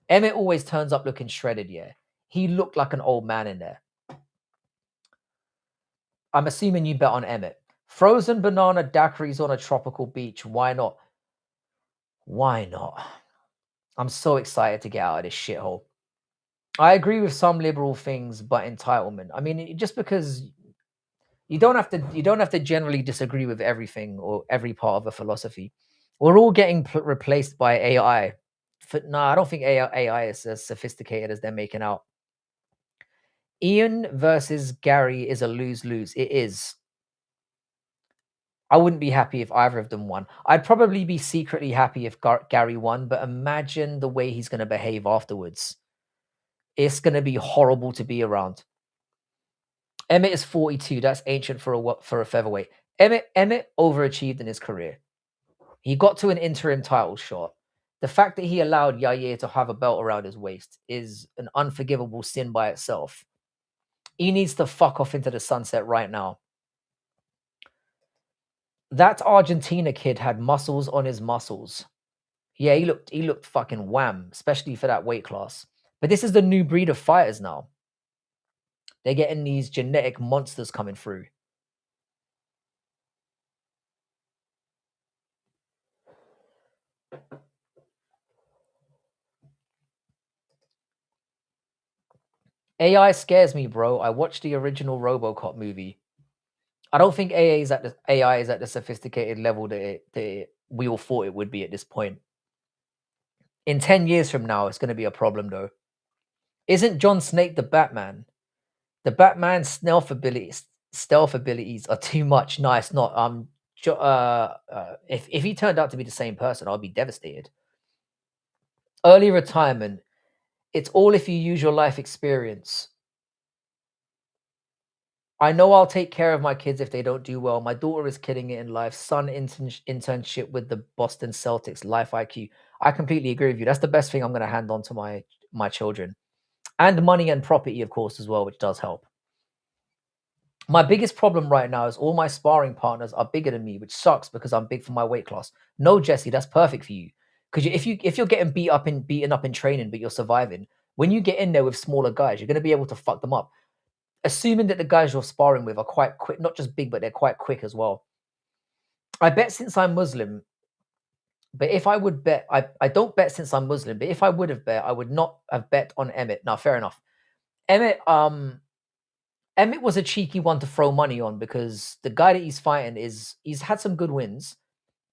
Emmett always turns up looking shredded, yeah. He looked like an old man in there. I'm assuming you bet on Emmett. Frozen banana daiquiris on a tropical beach. Why not? Why not? I'm so excited to get out of this shithole. I agree with some liberal things, but entitlement. I mean, just because you don't have to generally disagree with everything or every part of a philosophy. We're all getting replaced by AI. I don't think AI is as sophisticated as they're making out. Ian versus Gary is a lose-lose. It is. I wouldn't be happy if either of them won. I'd probably be secretly happy if Gary won, but imagine the way he's going to behave afterwards. It's going to be horrible to be around. Emmett is 42. That's ancient for a featherweight. Emmett overachieved in his career. He got to an interim title shot. The fact that he allowed Yair to have a belt around his waist is an unforgivable sin by itself. He needs to fuck off into the sunset right now. That Argentina kid had muscles on his muscles. Yeah, he looked fucking wham, especially for that weight class. But this is the new breed of fighters now. They're getting these genetic monsters coming through. AI scares me, bro. I watched the original RoboCop movie. I don't think AI is at the sophisticated level that we all thought it would be at this point. In 10 years from now, it's going to be a problem, though. Isn't John Snake the Batman? The Batman's stealth abilities are too much. No, it's not. If he turned out to be the same person, I'd be devastated. Early retirement. It's all if you use your life experience. I know I'll take care of my kids if they don't do well. My daughter is killing it in life. Son internship with the Boston Celtics. Life IQ. I completely agree with you. That's the best thing I'm going to hand on to my children, and money and property, of course, as well, which does help. My biggest problem right now is all my sparring partners are bigger than me, which sucks because I'm big for my weight class. No, Jesse, that's perfect for you. Because if you're getting beaten up in training, but you're surviving, when you get in there with smaller guys, you're going to be able to fuck them up. Assuming that the guys you're sparring with are quite quick, not just big, but they're quite quick as well. I bet since I'm Muslim, but if I would bet, I don't bet since I'm Muslim, but if I would have bet, I would not have bet on Emmett. Now, fair enough. Emmett was a cheeky one to throw money on because the guy that he's fighting he's had some good wins,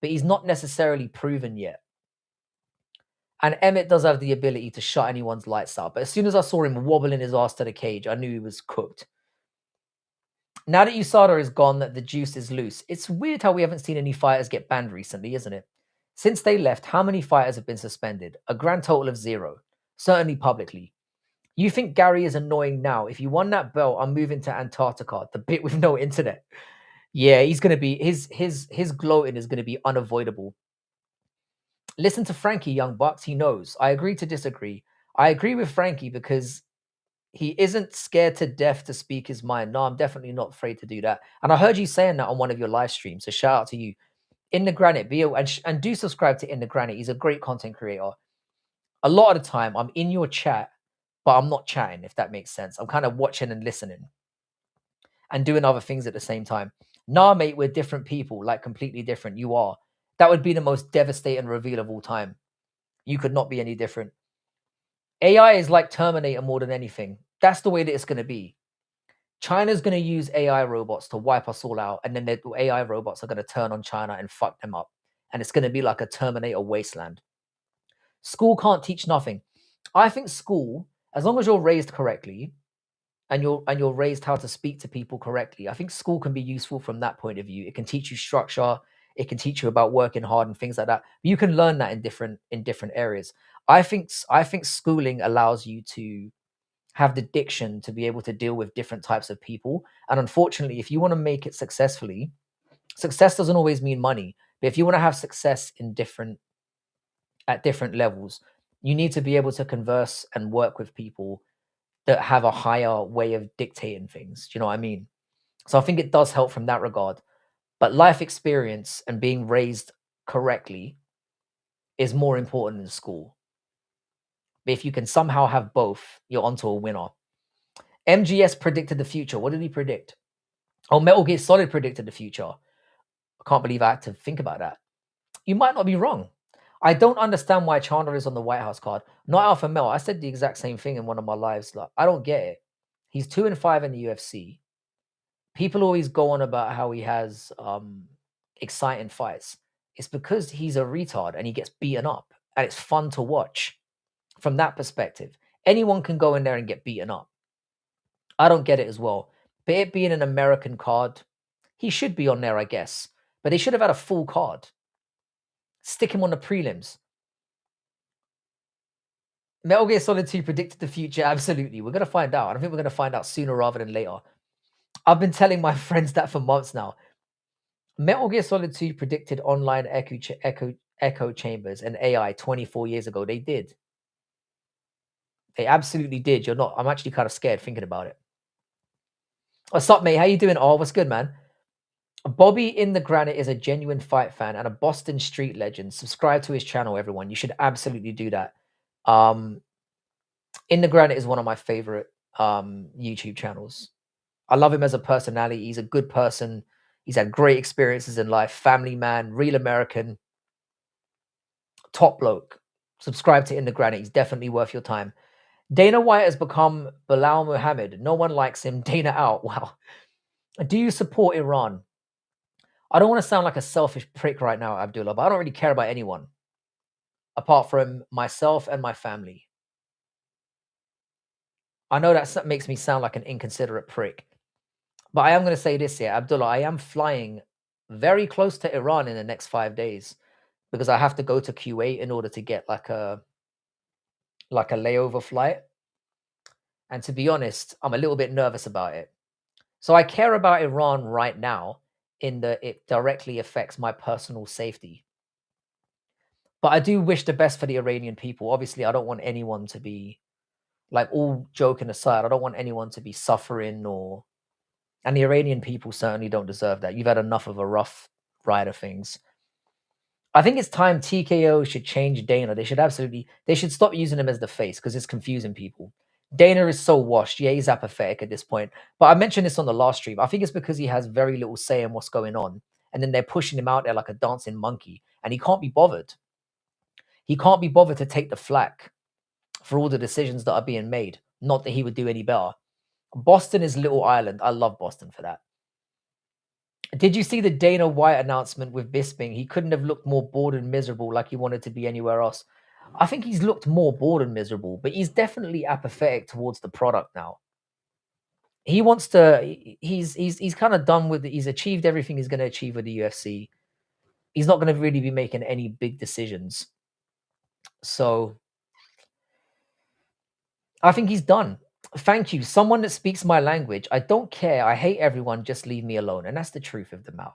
but he's not necessarily proven yet. And Emmett does have the ability to shut anyone's lights out. But as soon as I saw him wobbling his ass to the cage, I knew he was cooked. Now that USADA is gone, that the juice is loose. It's weird how we haven't seen any fighters get banned recently, isn't it? Since they left, how many fighters have been suspended? A grand total of 0. Certainly publicly. You think Gary is annoying now? If you won that belt, I'm moving to Antarctica, the bit with no internet. Yeah, he's gonna be his gloating is gonna be unavoidable. Listen to Frankie, young bucks. He knows. I agree to disagree. I agree with Frankie because he isn't scared to death to speak his mind. No, I'm definitely not afraid to do that. And I heard you saying that on one of your live streams. So shout out to you. In the Granite, and do subscribe to In the Granite. He's a great content creator. A lot of the time, I'm in your chat, but I'm not chatting, if that makes sense. I'm kind of watching and listening and doing other things at the same time. Nah, mate, we're different people, like completely different. You are. That would be the most devastating reveal of all time. You could not be any different. AI is like Terminator more than anything. That's the way that it's going to be. China's going to use AI robots to wipe us all out, and then the AI robots are going to turn on China and fuck them up. And it's going to be like a Terminator wasteland. School can't teach nothing. I think school, as long as you're raised correctly, and you're raised how to speak to people correctly, I think school can be useful from that point of view. It can teach you structure. It can teach you about working hard and things like that. You can learn that in different areas. I think schooling allows you to have the diction to be able to deal with different types of people. And unfortunately, if you want to make it successfully, success doesn't always mean money. But if you want to have success at different levels, you need to be able to converse and work with people that have a higher way of dictating things. Do you know what I mean? So I think it does help from that regard. But life experience and being raised correctly is more important than school. But if you can somehow have both, you're onto a winner. MGS predicted the future. What did he predict? Oh, Metal Gear Solid predicted the future. I can't believe I had to think about that. You might not be wrong. I don't understand why Chandler is on the White House card. Not Alpha Male. I said the exact same thing in one of my lives. Like, I don't get it. He's 2-5 in the UFC. People always go on about how he has exciting fights. It's because he's a retard and he gets beaten up, and it's fun to watch from that perspective. Anyone can go in there and get beaten up. I don't get it as well. But it being an American card, he should be on there, I guess. But they should have had a full card. Stick him on the prelims. Metal Gear Solid 2 predicted the future. Absolutely. We're going to find out. I think we're going to find out sooner rather than later. I've been telling my friends that for months now. Metal Gear Solid 2 predicted online echo chambers and AI 24 years ago. They did. They absolutely did. I'm actually kind of scared thinking about it. What's up, mate? How you doing? Oh, what's good, man? Bobby in the Granite is a genuine fight fan and a Boston street legend. Subscribe to his channel, everyone. You should absolutely do that. In the Granite is one of my favorite YouTube channels. I love him as a personality. He's a good person. He's had great experiences in life. Family man, real American, top bloke. Subscribe to In the Granite. He's definitely worth your time. Dana White has become Bilal Muhammad. No one likes him. Dana out. Wow. Do you support Iran? I don't want to sound like a selfish prick right now, Abdullah, but I don't really care about anyone apart from myself and my family. I know that makes me sound like an inconsiderate prick, but I am going to say this here, Abdullah. I am flying very close to Iran in the next 5 days because I have to go to Kuwait in order to get like a layover flight. And to be honest, I'm a little bit nervous about it. So I care about Iran right now in that it directly affects my personal safety. But I do wish the best for the Iranian people. Obviously, I don't want anyone to be, like, all joking aside, I don't want anyone to be suffering or, and the Iranian people certainly don't deserve that. You've had enough of a rough ride of things. I think it's time TKO should change Dana. They should stop using him as the face because it's confusing people. Dana is so washed. Yeah, he's apathetic at this point. But I mentioned this on the last stream. I think it's because he has very little say in what's going on. And then they're pushing him out there like a dancing monkey. And he can't be bothered. He can't be bothered to take the flack for all the decisions that are being made. Not that he would do any better. Boston is Little Island. I love Boston for that. Did you see the Dana White announcement with Bisping? He couldn't have looked more bored and miserable like he wanted to be anywhere else. I think he's looked more bored and miserable, but he's definitely apathetic towards the product now. He wants to. He's kind of done with. He's achieved everything he's going to achieve with the UFC. He's not going to really be making any big decisions. So I think he's done. Thank you. Someone that speaks my language. I don't care. I hate everyone. Just leave me alone. And that's the truth of the matter.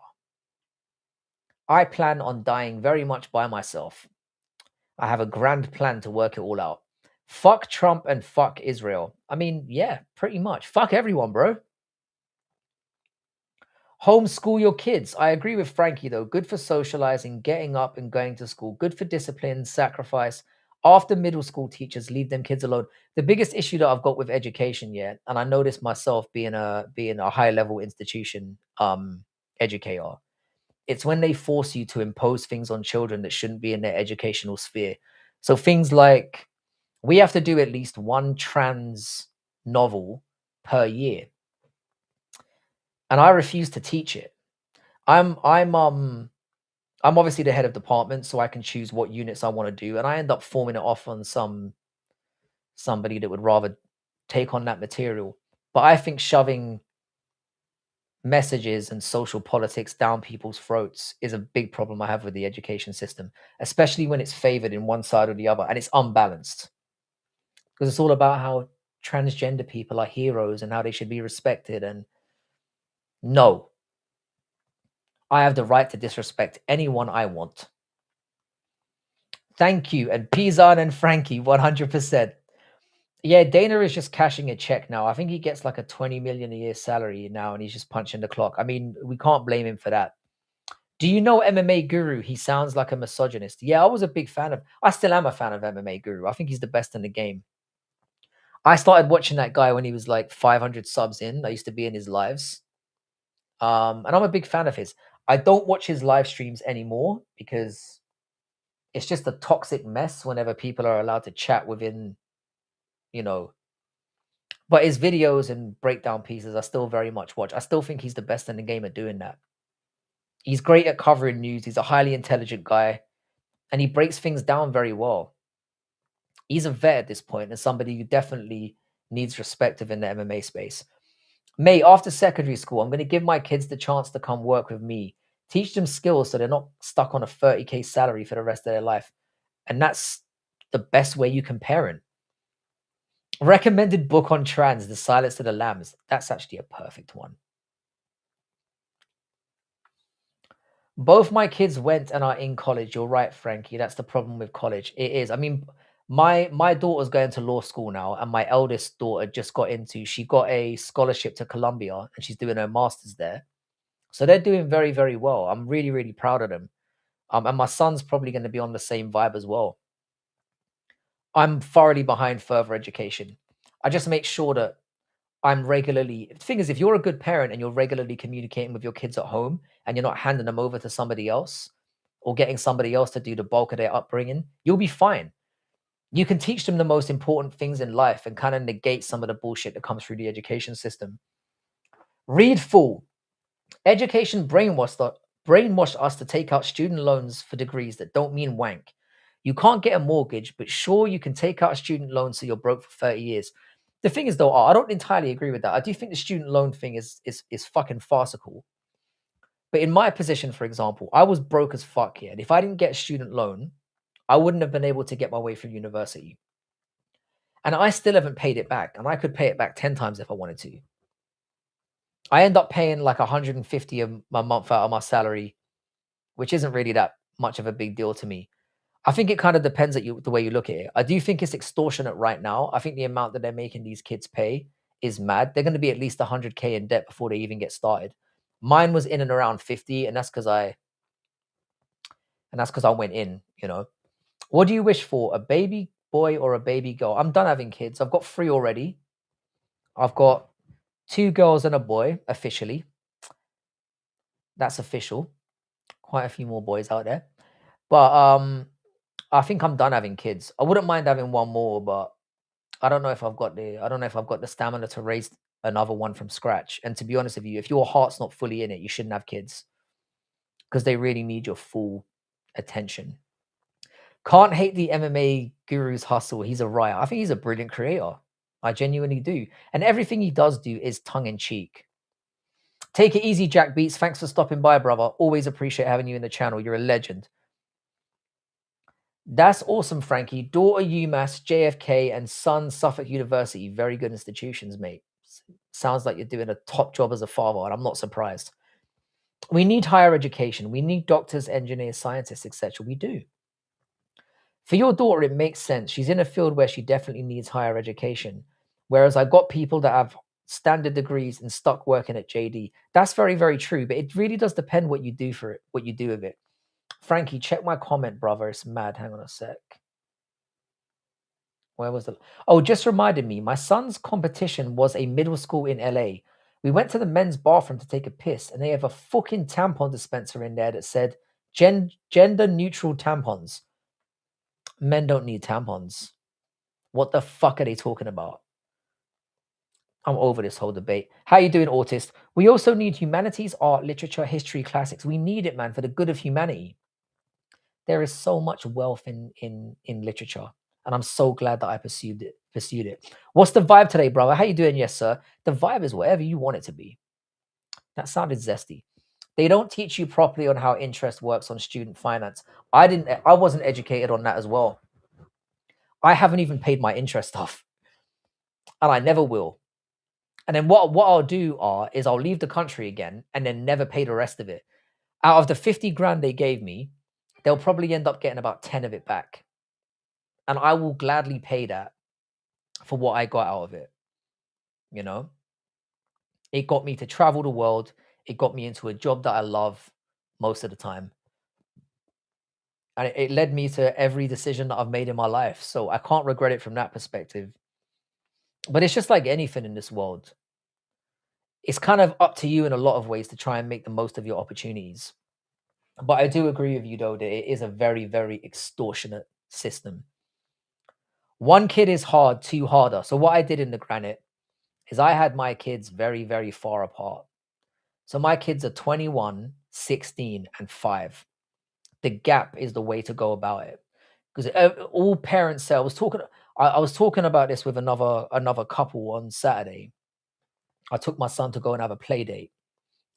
I plan on dying very much by myself. I have a grand plan to work it all out. Fuck Trump and fuck Israel. I mean, yeah, pretty much. Fuck everyone, bro. Homeschool your kids. I agree with Frankie, though. Good for socializing, getting up and going to school. Good for discipline, sacrifice. After middle school, teachers leave them kids alone. The biggest issue that I've got with education yet, and I know this myself being a high level institution educator, it's when they force you to impose things on children that shouldn't be in their educational sphere. So things like we have to do at least one trans novel per year, and I refuse to teach it. I'm obviously the head of department, so I can choose what units I want to do, and I end up forming it off on somebody that would rather take on that material. But I think shoving messages and social politics down people's throats is a big problem I have with the education system, especially when it's favored in one side or the other and it's unbalanced. Because it's all about how transgender people are heroes and how they should be respected. And no, I have the right to disrespect anyone I want. Thank you. And Pizan and Frankie, 100%. Yeah, Dana is just cashing a check now. I think he gets like a 20 million a year salary now and he's just punching the clock. I mean, we can't blame him for that. Do you know MMA Guru? He sounds like a misogynist. Yeah, I was a big fan of, I still am a fan of MMA Guru. I think he's the best in the game. I started watching that guy when he was like 500 subs in. I used to be in his lives. And I'm a big fan of his. I don't watch his live streams anymore because it's just a toxic mess whenever people are allowed to chat within, you know. But his videos and breakdown pieces I still very much watch. I still think he's the best in the game at doing that. He's great at covering news. He's a highly intelligent guy. And he breaks things down very well. He's a vet at this point and somebody who definitely needs respect within the MMA space. Mate, after secondary school, I'm going to give my kids the chance to come work with me. Teach them skills so they're not stuck on a 30K salary for the rest of their life. And that's the best way you can parent. Recommended book on trans, The Silence of the Lambs. That's actually a perfect one. Both my kids went and are in college. You're right, Frankie. That's the problem with college. It is. I mean, my daughter's going to law school now, and my eldest daughter she got a scholarship to Columbia and she's doing her master's there. So they're doing very, very well. I'm really, really proud of them. And my son's probably going to be on the same vibe as well. I'm thoroughly behind further education. I just make sure that I'm regularly. The thing is, if you're a good parent and you're regularly communicating with your kids at home and you're not handing them over to somebody else or getting somebody else to do the bulk of their upbringing, you'll be fine. You can teach them the most important things in life and kind of negate some of the bullshit that comes through the education system. Read full. Education brainwashed us to take out student loans for degrees that don't mean wank. You can't get a mortgage, but sure, you can take out a student loan so you're broke for 30 years. The thing is, though, I don't entirely agree with that. I do think the student loan thing is fucking farcical. But in my position, for example, I was broke as fuck here. And if I didn't get a student loan, I wouldn't have been able to get my way through university. And I still haven't paid it back. And I could pay it back 10 times if I wanted to. I end up paying like 150 a month out of my salary, which isn't really that much of a big deal to me. I think it kind of depends at you the way you look at it. I do think it's extortionate right now. I think the amount that they're making these kids pay is mad. They're going to be at least 100K in debt before they even get started. Mine was in and around 50, and that's because I went in, you know. What do you wish for? A baby boy or a baby girl? I'm done having kids. I've got 3 already. I've got 2 girls and a boy officially. That's official. Quite a few more boys out there. But I think I'm done having kids. I wouldn't mind having one more, but I don't know if I've got the stamina to raise another one from scratch. And to be honest with you, if your heart's not fully in it, you shouldn't have kids because they really need your full attention. Can't hate the MMA guru's hustle. He's a riot. I think he's a brilliant creator. I genuinely do. And everything he does do is tongue in cheek. Take it easy, Jack Beats. Thanks for stopping by, brother. Always appreciate having you in the channel. You're a legend. That's awesome, Frankie. Daughter UMass, JFK, and son Suffolk University. Very good institutions, mate. Sounds like you're doing a top job as a father, and I'm not surprised. We need higher education. We need doctors, engineers, scientists, etc. We do. For your daughter, it makes sense. She's in a field where she definitely needs higher education. Whereas I got people that have standard degrees and stuck working at JD. That's very, very true. But it really does depend what you do for it, what you do with it. Frankie, check my comment, brother. It's mad. Hang on a sec. Where was the? Oh, just reminded me. My son's competition was a middle school in LA. We went to the men's bathroom to take a piss, and they have a fucking tampon dispenser in there that said gender neutral tampons. Men don't need tampons. What the fuck are they talking about? I'm over this whole debate. How you doing, autist? We also need humanities, art, literature, history, classics. We need it, man, for the good of humanity. There is so much wealth in literature, and I'm so glad that I pursued it. What's the vibe today, brother? How you doing? Yes, sir. The vibe is whatever you want it to be. That sounded zesty. They don't teach you properly on how interest works on student finance. I wasn't educated on that as well. I haven't even paid my interest off, and I never will. And then what I'll do is I'll leave the country again and then never pay the rest of it. Out of the 50 grand they gave me, they'll probably end up getting about 10 of it back. And I will gladly pay that for what I got out of it. You know, it got me to travel the world. It got me into a job that I love most of the time. And it led me to every decision that I've made in my life. So I can't regret it from that perspective. But it's just like anything in this world. It's kind of up to you in a lot of ways to try and make the most of your opportunities. But I do agree with you, though, that it is a very, very extortionate system. One kid is hard, 2 harder. So what I did in the granite is I had my kids very, very far apart. So my kids are 21, 16, and 5. The gap is the way to go about it. Because all parents say, I was talking about this with another couple on Saturday. I took my son to go and have a play date.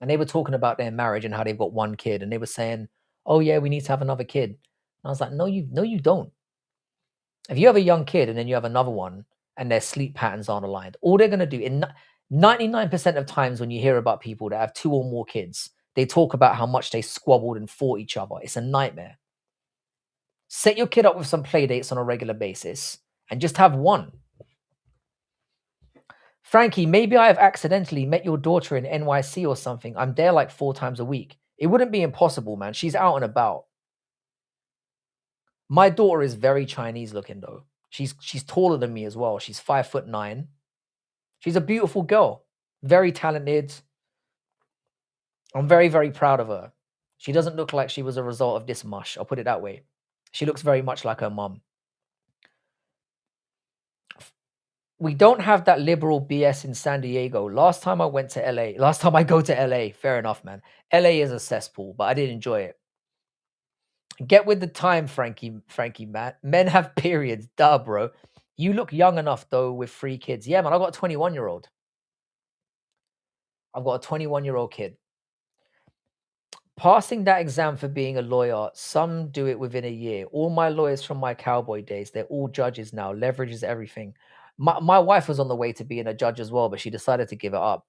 And they were talking about their marriage and how they've got 1 kid. And they were saying, oh yeah, we need to have another kid. And I was like, no, you don't. If you have a young kid and then you have another one and their sleep patterns aren't aligned, all they're going to do in 99% of times when you hear about people that have 2 or more kids, they talk about how much they squabbled and fought each other. It's a nightmare. Set your kid up with some play dates on a regular basis and just have one. Frankie, maybe I have accidentally met your daughter in NYC or something. I'm there like 4 times a week. It wouldn't be impossible, man. She's out and about. My daughter is very Chinese looking, though. She's taller than me as well. She's 5'9". She's a beautiful girl, very talented. I'm very, very proud of her. She doesn't look like she was a result of this mush. I'll put it that way. She looks very much like her mum. We don't have that liberal BS in San Diego. Last time I went to LA, last time I go to LA, fair enough, man. LA is a cesspool, but I did enjoy it. Get with the time, Frankie, Matt. Men have periods. Duh, bro. You look young enough, though, with 3 kids. Yeah, man, I got a 21-year-old. I've got a 21-year-old kid. Passing that exam for being a lawyer, some do it within a year. All my lawyers from my cowboy days, they're all judges now. Leverage is everything. My wife was on the way to being a judge as well, but she decided to give it up.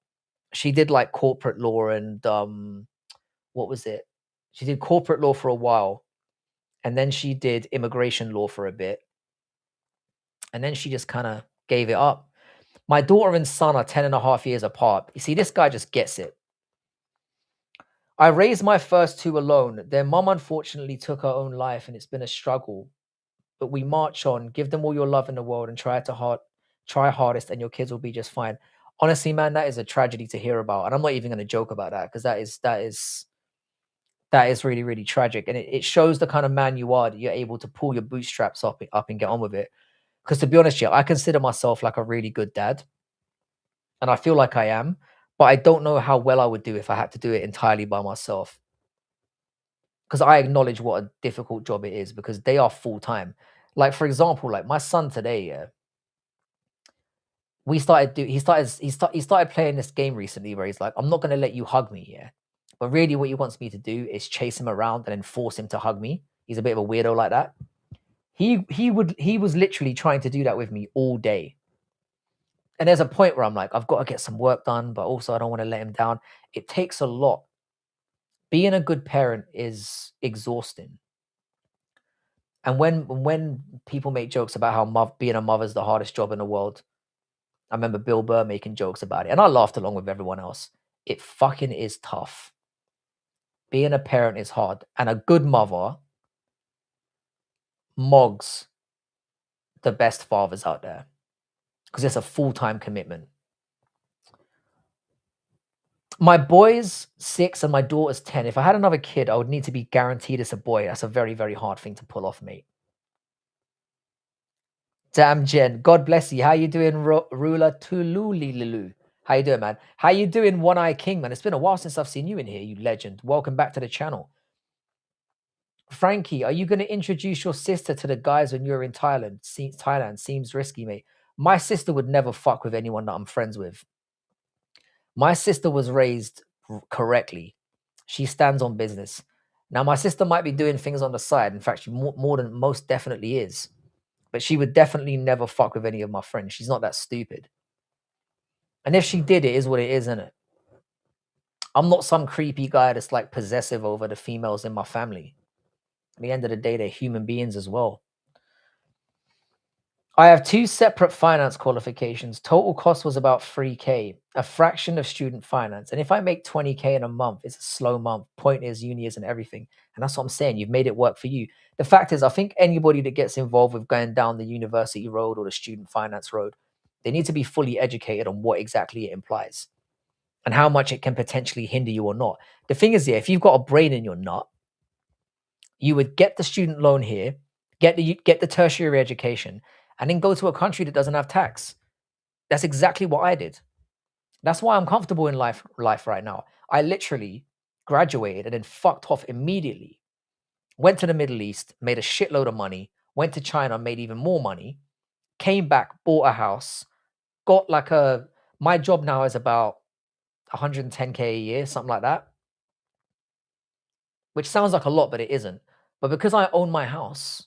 She did like corporate law and what was it? She did corporate law for a while, and then she did immigration law for a bit, and then she just kind of gave it up. My daughter and son are 10.5 years apart. You see, this guy just gets it. I raised my first 2 alone. Their mum unfortunately took her own life, and it's been a struggle. But we march on. Give them all your love in the world and try hardest, and your kids will be just fine. Honestly, man, that is a tragedy to hear about, and I'm not even going to joke about that because that is really, really tragic, and it shows the kind of man you are, that you're able to pull your bootstraps up and get on with it. Because to be honest, yeah, I consider myself like a really good dad, and I feel like I am, but I don't know how well I would do if I had to do it entirely by myself. Because I acknowledge what a difficult job it is, because they are full time. Like for example, like my son today, yeah, he started playing this game recently where he's like, I'm not gonna let you hug me, yeah. But really what he wants me to do is chase him around and then force him to hug me. He's a bit of a weirdo like that. He was literally trying to do that with me all day. And there's a point where I'm like, I've got to get some work done, but also I don't want to let him down. It takes a lot. Being a good parent is exhausting. And when people make jokes about how being a mother is the hardest job in the world, I remember Bill Burr making jokes about it, and I laughed along with everyone else. It fucking is tough. Being a parent is hard, and a good mother mogs the best fathers out there because it's a full-time commitment. My boy's 6 and my daughter's 10. If I had another kid, I would need to be guaranteed it's a boy. That's a very, very hard thing to pull off, mate. Damn, Jen. God bless you. How you doing, Ruler Tululilulu? How you doing, man? How you doing, One Eye King, man? It's been a while since I've seen you in here, you legend. Welcome back to the channel. Frankie, are you going to introduce your sister to the guys when you're in Thailand? Thailand seems risky, mate. My sister would never fuck with anyone that I'm friends with. My sister was raised correctly. She stands on business. Now, my sister might be doing things on the side. In fact, she more than most definitely is. But she would definitely never fuck with any of my friends. She's not that stupid. And if she did, it is what it is, isn't it? I'm not some creepy guy that's like possessive over the females in my family. At the end of the day, they're human beings as well. I have 2 separate finance qualifications. Total cost was about 3K, a fraction of student finance. And if I make 20K in a month, it's a slow month. Point is, uni isn't everything. And that's what I'm saying. You've made it work for you. The fact is, I think anybody that gets involved with going down the university road or the student finance road, they need to be fully educated on what exactly it implies and how much it can potentially hinder you or not. The thing is, yeah, if you've got a brain in your nut, you would get the student loan here, get the tertiary education, and then go to a country that doesn't have tax. That's exactly what I did. That's why I'm comfortable in life right now. I literally graduated and then fucked off immediately. Went to the Middle East, made a shitload of money, went to China, made even more money, came back, bought a house, got my job now is about 110K a year, something like that. Which sounds like a lot, but it isn't. But because I own my house,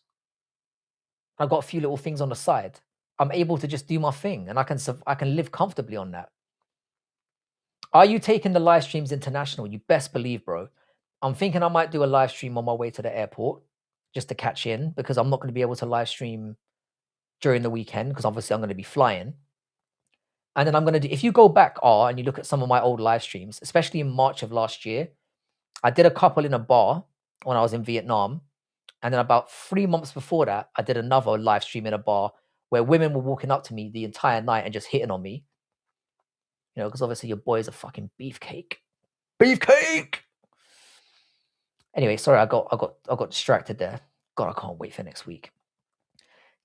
I've got a few little things on the side. I'm able to just do my thing, and I can live comfortably on that. Are you taking the live streams international? You best believe, bro. I'm thinking I might do a live stream on my way to the airport just to catch in, because I'm not going to be able to live stream during the weekend because obviously I'm going to be flying. And then I'm going to do, if you go back and you look at some of my old live streams, especially in March of last year, I did a couple in a bar when I was in Vietnam. And then about 3 months before that, I did another live stream in a bar where women were walking up to me the entire night and just hitting on me. You know, because obviously your boy is a fucking beefcake. Beefcake. Anyway, sorry, I got distracted there. God, I can't wait for next week.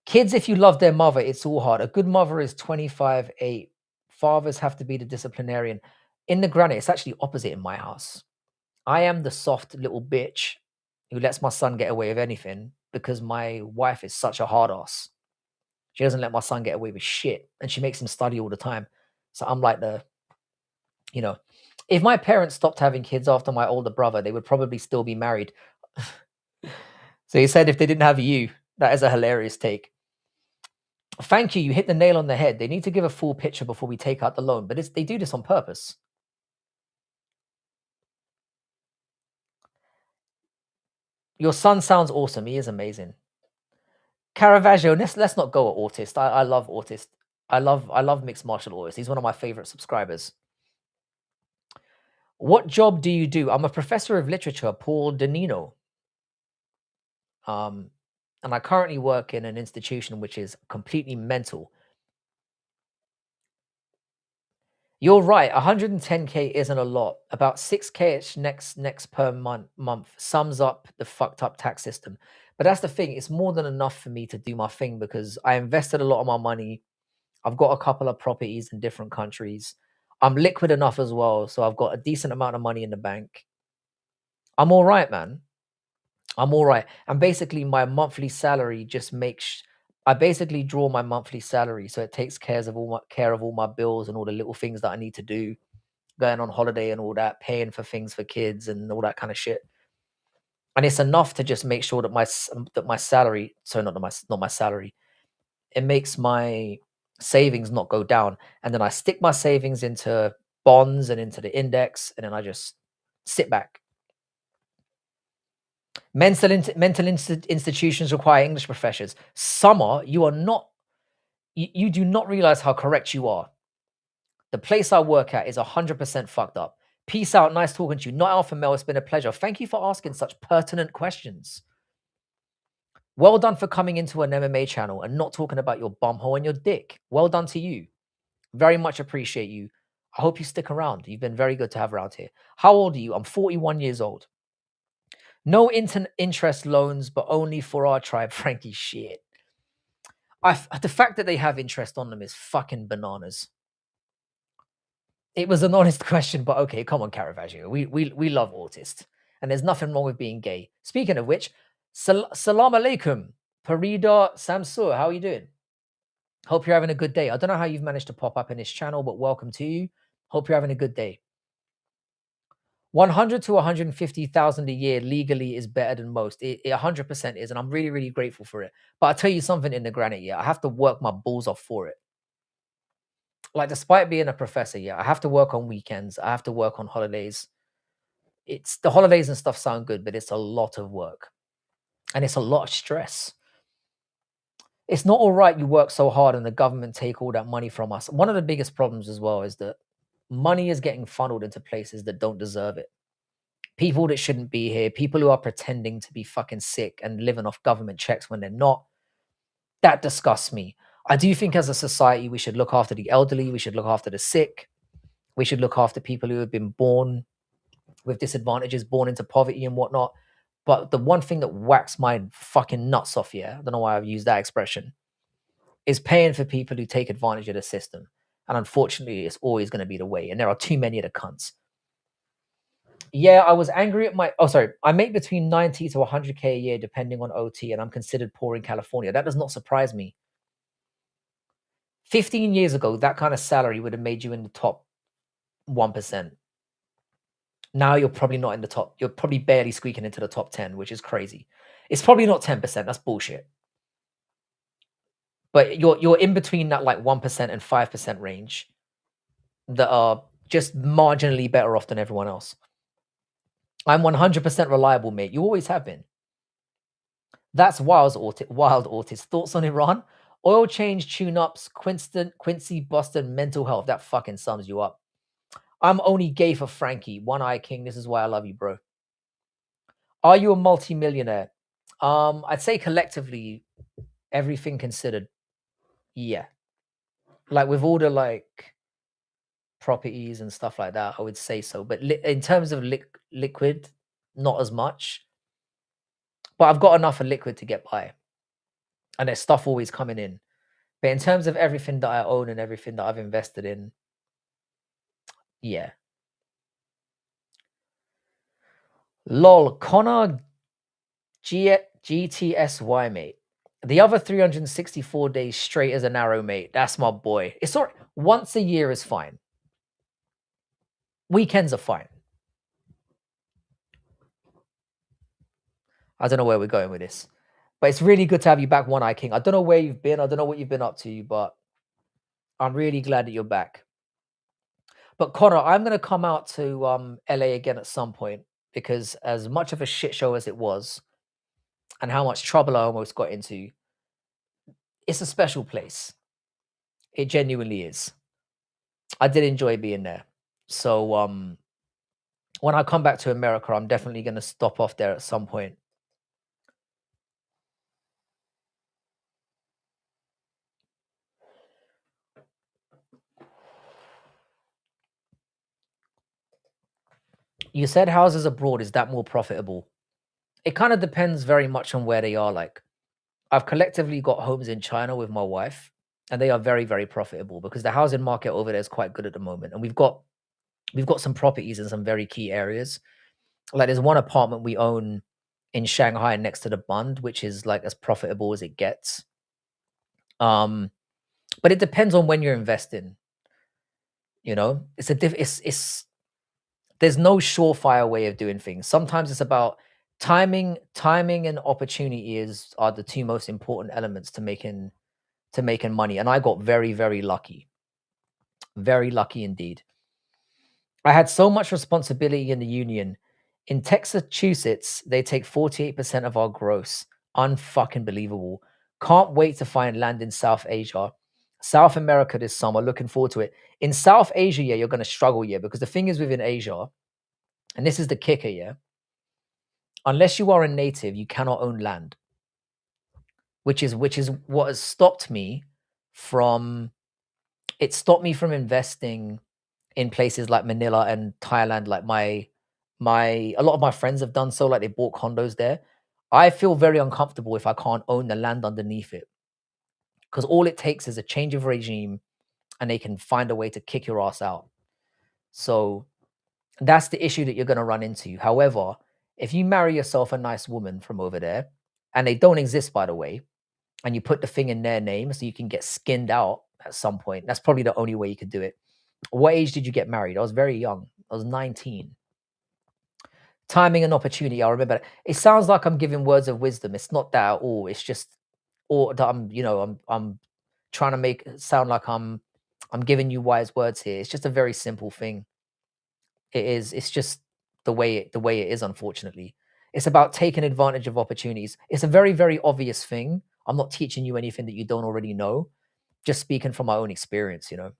Kids, if you love their mother, it's all hard. A good mother is 25-8. Fathers have to be the disciplinarian. In the granite, it's actually opposite in my house. I am the soft little bitch who lets my son get away with anything because my wife is such a hard ass. She doesn't let my son get away with shit, and she makes him study all the time. So I'm like you know, if my parents stopped having kids after my older brother, they would probably still be married. So he said if they didn't have you, that is a hilarious take. Thank you. You hit the nail on the head. They need to give a full picture before we take out the loan, but they do this on purpose. Your son sounds awesome. He is amazing. Caravaggio, let's not go at Autist. I love Autist. I love mixed martial artists. He's one of my favorite subscribers. What job do you do? I'm a professor of literature, Paul Danino. And I currently work in an institution which is completely mental. You're right. 110K isn't a lot. About 6K next per month sums up the fucked up tax system. But that's the thing. It's more than enough for me to do my thing because I invested a lot of my money. I've got a couple of properties in different countries. I'm liquid enough as well, so I've got a decent amount of money in the bank. I'm all right, man. I'm all right. And basically, my monthly salary just makes. I basically draw my monthly salary, so it takes care of all my bills and all the little things that I need to do, going on holiday and all that, paying for things for kids and all that kind of shit. And it's enough to just make sure that my salary, so not my salary, it makes my savings not go down. And then I stick my savings into bonds and into the index, and then I just sit back. Mental institutions require English professors. Summer, you are not. You do not realize how correct you are. The place I work at is 100% fucked up. Peace out. Nice talking to you. Not Alpha Male. It's been a pleasure. Thank you for asking such pertinent questions. Well done for coming into an MMA channel and not talking about your bumhole and your dick. Well done to you. Very much appreciate you. I hope you stick around. You've been very good to have around here. How old are you? I'm 41 years old. No interest loans, but only for our tribe. Frankie, shit. The fact that they have interest on them is fucking bananas. It was an honest question, but okay, come on, Caravaggio. We love Autist, and there's nothing wrong with being gay. Speaking of which, salam alaikum, Parida Samsur. How are you doing? Hope you're having a good day. I don't know how you've managed to pop up in this channel, but welcome to you. Hope you're having a good day. 100 to 150,000 a year legally is better than most. It 100% is, and I'm really, really grateful for it. But I'll tell you something in the granite, yeah, I have to work my balls off for it. Like, despite being a professor, yeah, I have to work on weekends. I have to work on holidays. It's the holidays and stuff sound good, but it's a lot of work, and it's a lot of stress. It's not all right you work so hard and the government take all that money from us. One of the biggest problems as well is that money is getting funneled into places that don't deserve it. People that shouldn't be here, people who are pretending to be fucking sick and living off government checks when they're not. That disgusts me. I do think as a society, we should look after the elderly, we should look after the sick, we should look after people who have been born with disadvantages, born into poverty and whatnot. But the one thing that whacks my fucking nuts off, yeah, I don't know why I've used that expression, is paying for people who take advantage of the system. And unfortunately, it's always going to be the way. And there are too many of the cunts. Yeah, I was angry at my. Oh, sorry. I make between 90 to 100K a year, depending on OT, and I'm considered poor in California. That does not surprise me. 15 years ago, that kind of salary would have made you in the top 1%. Now you're probably not in the top. You're probably barely squeaking into the top 10, which is crazy. It's probably not 10%. That's bullshit. But you're in between that like 1% and 5% range that are just marginally better off than everyone else. I'm 100% reliable, mate. You always have been. That's wild, Autist. Thoughts on Iran? Oil change, tune-ups, Quincy, Boston, mental health. That fucking sums you up. I'm only gay for Frankie. One Eye King. This is why I love you, bro. Are you a multi-millionaire? I'd say collectively, everything considered. Yeah. Like with all the like properties and stuff like that, I would say so. But in terms of liquid, not as much. But I've got enough of liquid to get by, and there's stuff always coming in. But in terms of everything that I own and everything that I've invested in, yeah. Lol, Connor GTSY, mate. The other 364 days straight as an arrow, mate. That's my boy. It's all right. Once a year is fine. Weekends are fine. I don't know where we're going with this, but it's really good to have you back, One Eye King. I don't know where you've been. I don't know what you've been up to, but I'm really glad that you're back. But Connor, I'm going to come out to LA again at some point because as much of a shit show as it was and how much trouble I almost got into, it's a special place. It genuinely is. I did enjoy being there. So when I come back to America, I'm definitely going to stop off there at some point. You said houses abroad, is that more profitable? It kind of depends very much on where they are. Like, I've collectively got homes in China with my wife, and they are very, very profitable because the housing market over there is quite good at the moment. And we've got some properties in some very key areas. Like there's one apartment we own in Shanghai next to the Bund, which is like as profitable as it gets. Um, but it depends on when you're investing. You know, it's there's no surefire way of doing things. Sometimes it's about timing and opportunity are the two most important elements to making money. And I got very, very lucky indeed. I had so much responsibility in the union. In Massachusetts, they take 48% of our gross. Unfucking believable. Can't wait to find land in South Asia. South America this summer. Looking forward to it. In South Asia, yeah, you're going to struggle, yeah, because the thing is within Asia, and this is the kicker, yeah, unless you are a native, you cannot own land, which is what has stopped me from it stopped me from investing in places like Manila and Thailand. Like my a lot of my friends have done so, like they bought condos there. I feel very uncomfortable if I can't own the land underneath it because all it takes is a change of regime and they can find a way to kick your ass out. So that's the issue that you're going to run into. However, if you marry yourself a nice woman from over there, and they don't exist, by the way, and you put the thing in their name so you can get skinned out at some point, that's probably the only way you could do it. What age did you get married? I was very young. I was 19. Timing and opportunity, I remember. It sounds like I'm giving words of wisdom. It's not that at all. It's just or that I'm trying to make it sound like I'm giving you wise words here. It's just a very simple thing. It is. It's just the way it is, unfortunately. It's about taking advantage of opportunities. It's a very, very obvious thing. I'm not teaching you anything that you don't already know. Just speaking from my own experience, you know.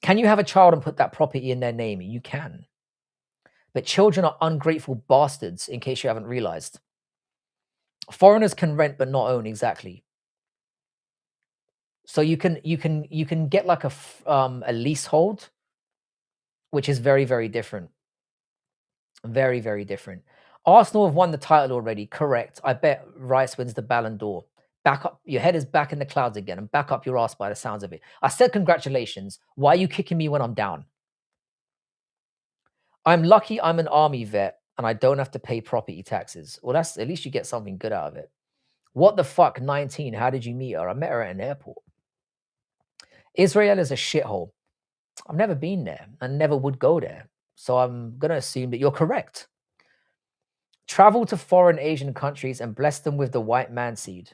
Can you have a child and put that property in their name? You can. But children are ungrateful bastards, in case you haven't realized. Foreigners can rent but not own, exactly. So you can get like a leasehold, which is very, very different. Very, very different. Arsenal have won the title already. Correct. I bet Rice wins the Ballon d'Or. Back up. Your head is back in the clouds again, and back up your ass by the sounds of it. I said congratulations. Why are you kicking me when I'm down? I'm lucky I'm an army vet and I don't have to pay property taxes. Well, that's at least you get something good out of it. What the fuck, 19? How did you meet her? I met her at an airport. Israel is a shithole. I've never been there and never would go there. So I'm going to assume that you're correct. Travel to foreign Asian countries and bless them with the white man seed.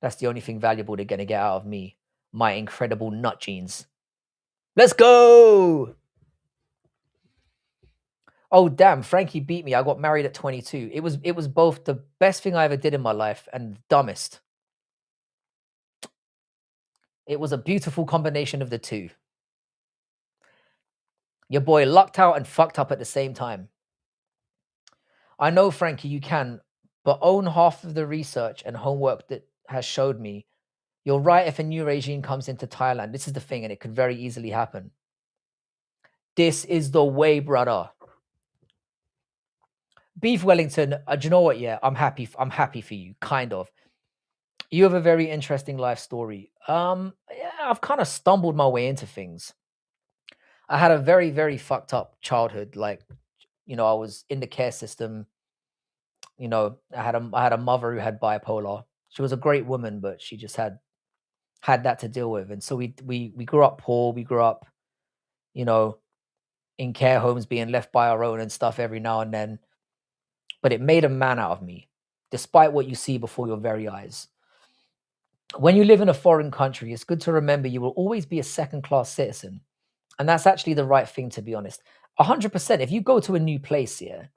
That's the only thing valuable they're going to get out of me. My incredible nut genes. Let's go! Oh damn, Frankie beat me. I got married at 22. It was both the best thing I ever did in my life and the dumbest. It was a beautiful combination of the two. Your boy lucked out and fucked up at the same time. I know, Frankie, you can. but own half of the research and homework that has showed me you're right. If a new regime comes into Thailand, this is the thing, and it could very easily happen. This is the way, brother. Beef Wellington, do you know what? Yeah, I'm happy. I'm happy for you, kind of. You have a very interesting life story. Yeah, I've kind of stumbled my way into things. I had a very, very fucked up childhood. Like, I was in the care system. I had a mother who had bipolar. She was a great woman, but she just had that to deal with. And so we grew up poor. We grew up, you know, in care homes, being left by our own and stuff every now and then. But it made a man out of me, despite what you see before your very eyes. When you live in a foreign country, it's good to remember you will always be a second class citizen. And that's actually the right thing, to be honest. 100%. If you go to a new place here,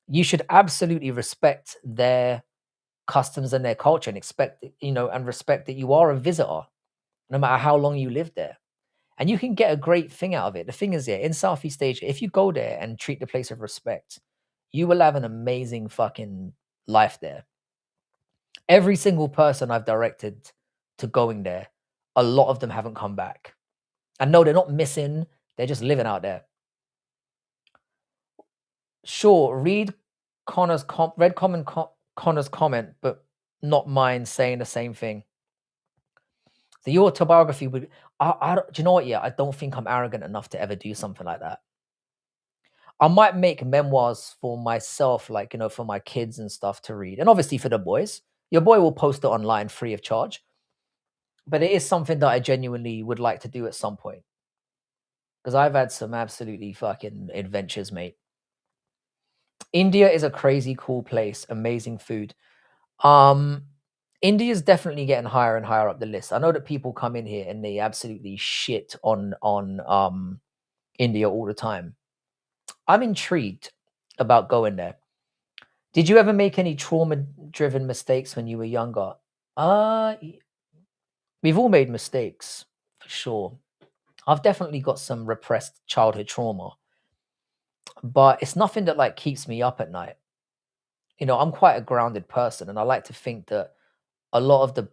you should absolutely respect their customs and their culture and and respect that you are a visitor, no matter how long you live there. And you can get a great thing out of it. The thing is, yeah, in Southeast Asia, if you go there and treat the place with respect, you will have an amazing fucking life there. Every single person I've directed to going there, a lot of them haven't come back. And no, they're not missing, they're just living out there. Sure, Connor's comment, but not mine saying the same thing. So your autobiography would, do you know what? Yeah, I don't think I'm arrogant enough to ever do something like that. I might make memoirs for myself, like, for my kids and stuff to read. And obviously for the boys. Your boy will post it online free of charge. But it is something that I genuinely would like to do at some point. Because I've had some absolutely fucking adventures, mate. India is a crazy cool place, amazing food. Um, India is definitely getting higher and higher up the list. I know that people come in here and they absolutely shit on India all the time. I'm intrigued about going there. Did you ever make any trauma-driven mistakes when you were younger? We've all made mistakes, for sure. I've definitely got some repressed childhood trauma, but it's nothing that like keeps me up at night. I'm quite a grounded person, and I like to think that a lot of the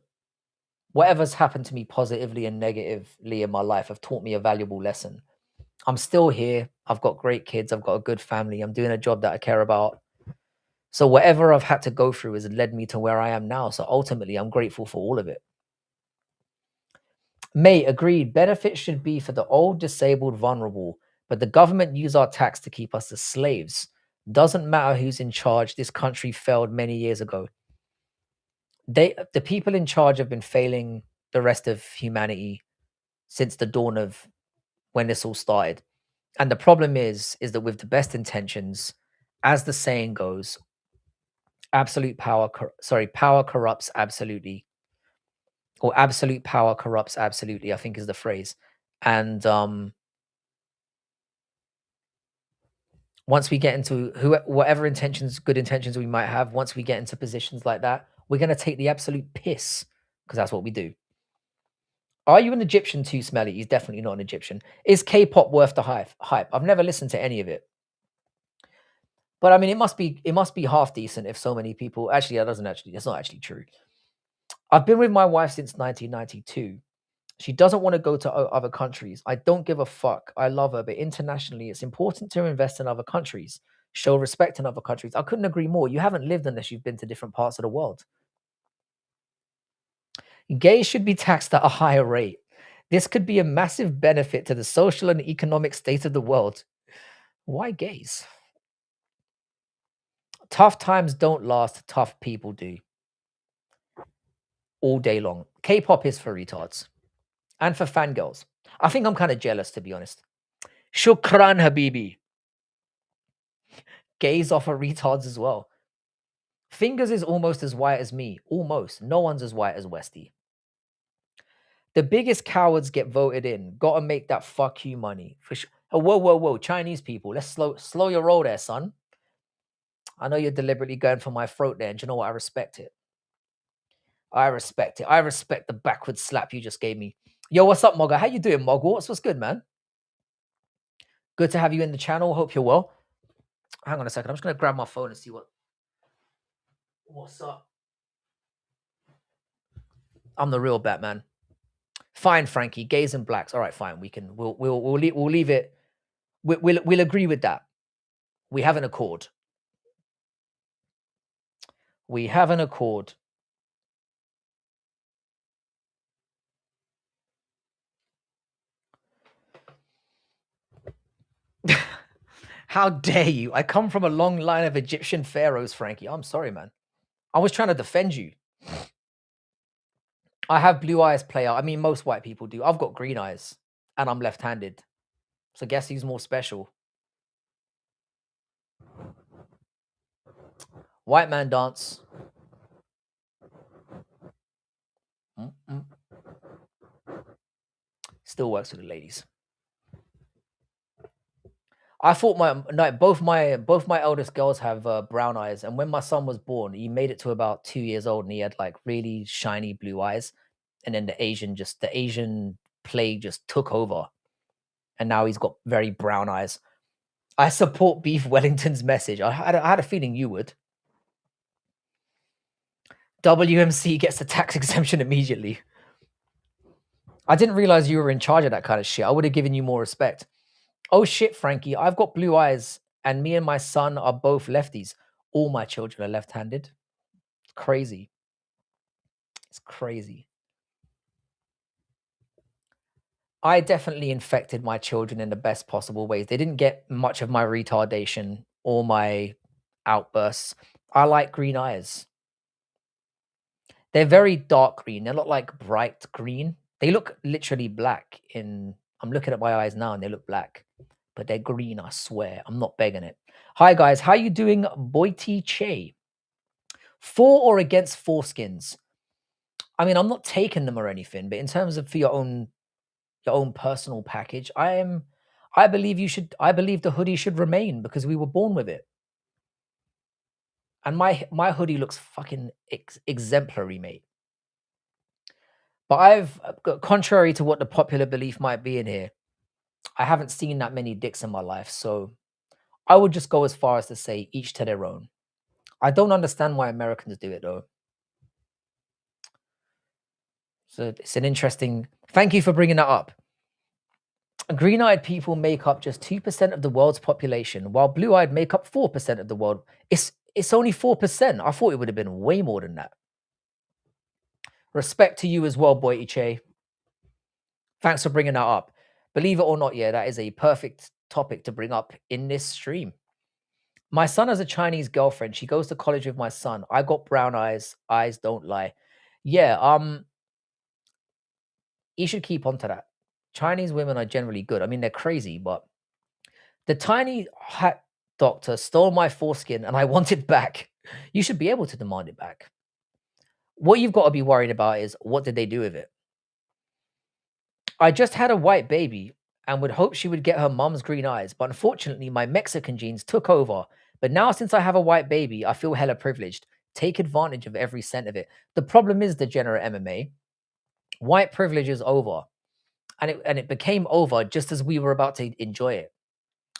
whatever's happened to me positively and negatively in my life have taught me a valuable lesson. I'm still here. I've got great kids. I've got a good family. I'm doing a job that I care about. So whatever I've had to go through has led me to where I am now. So ultimately, I'm grateful for all of it. May agreed. Benefits should be for the old, disabled, vulnerable, but the government use our tax to keep us as slaves. Doesn't matter who's in charge. This country failed many years ago. The people in charge have been failing the rest of humanity since the dawn of when this all started. And the problem is that with the best intentions, as the saying goes, power corrupts absolutely, or absolute power corrupts absolutely, I think is the phrase. And once we get into whatever good intentions we might have, once we get into positions like that, we're going to take the absolute piss, because that's what we do. Are you an Egyptian too, Smelly? He's definitely not an Egyptian. Is K-pop worth the hype? I've never listened to any of it. But I mean, it must be half decent if so many people. Actually, that's not actually true. I've been with my wife since 1992. She doesn't want to go to other countries. I don't give a fuck. I love her, but internationally, it's important to invest in other countries, show respect in other countries. I couldn't agree more. You haven't lived unless you've been to different parts of the world. Gays should be taxed at a higher rate. This could be a massive benefit to the social and economic state of the world. Why gays? Tough times don't last, tough people do. All day long. K-pop is for retards and for fangirls. I think I'm kind of jealous, to be honest. Shukran, Habibi. Gays are for retards as well. Fingers is almost as white as me. Almost. No one's as white as Westy. The biggest cowards get voted in. Gotta make that fuck you money. For sure. Oh, whoa. Chinese people. Let's slow your roll there, son. I know you're deliberately going for my throat there, and you know what? I respect it. I respect it. I respect the backward slap you just gave me. Yo, what's up, Mogga? How you doing, Mogwarts? What's good, man? Good to have you in the channel. Hope you're well. Hang on a second. I'm just going to grab my phone and see what What's up? I'm the real Batman. Fine, Frankie. Gays and blacks. All right, fine. We can. We'll leave it. We'll agree with that. We have an accord. We have an accord. How dare you? I come from a long line of Egyptian pharaohs, Frankie. I'm sorry, man. I was trying to defend you. I have blue eyes, player. I mean, most white people do. I've got green eyes, and I'm left-handed. So guess who's more special? White man dance. Mm-mm. Still works for the ladies. I thought both my eldest girls have brown eyes, and when my son was born, he made it to about 2 years old, and he had like really shiny blue eyes, and then the Asian plague just took over, and now he's got very brown eyes. I support Beef Wellington's message. I had a feeling you would. WMC gets the tax exemption immediately. I didn't realize you were in charge of that kind of shit. I would have given you more respect. Oh shit, Frankie, I've got blue eyes, and me and my son are both lefties. All my children are left-handed. It's crazy. It's crazy. I definitely infected my children in the best possible ways. They didn't get much of my retardation or my outbursts. I like green eyes. They're very dark green. They're not like bright green. They look literally black in I'm looking at my eyes now and they look black. But they're green, I swear. I'm not begging it. Hi guys, how you doing? Boiti Che. For or against foreskins? I mean, I'm not taking them or anything, but in terms of for your own personal package, I believe the hoodie should remain because we were born with it. And my hoodie looks fucking exemplary, mate. But contrary to what the popular belief might be in here, I haven't seen that many dicks in my life, so I would just go as far as to say each to their own. I don't understand why Americans do it though. So it's an interesting. Thank you for bringing that up. Green-eyed people make up just 2% of the world's population, while blue-eyed make up 4% of the world. It's only 4%. I thought it would have been way more than that. Respect to you as well, boy Iche. Thanks for bringing that up. Believe it or not, yeah, that is a perfect topic to bring up in this stream. My son has a Chinese girlfriend. She goes to college with my son. I got brown eyes. Eyes don't lie. Yeah, you should keep on to that. Chinese women are generally good. I mean, they're crazy, but the tiny hat doctor stole my foreskin and I want it back. You should be able to demand it back. What you've got to be worried about is what did they do with it? I just had a white baby and would hope she would get her mum's green eyes, but unfortunately, my Mexican genes took over. But now, since I have a white baby, I feel hella privileged. Take advantage of every cent of it. The problem is, degenerate MMA, white privilege is over. And it became over just as we were about to enjoy it.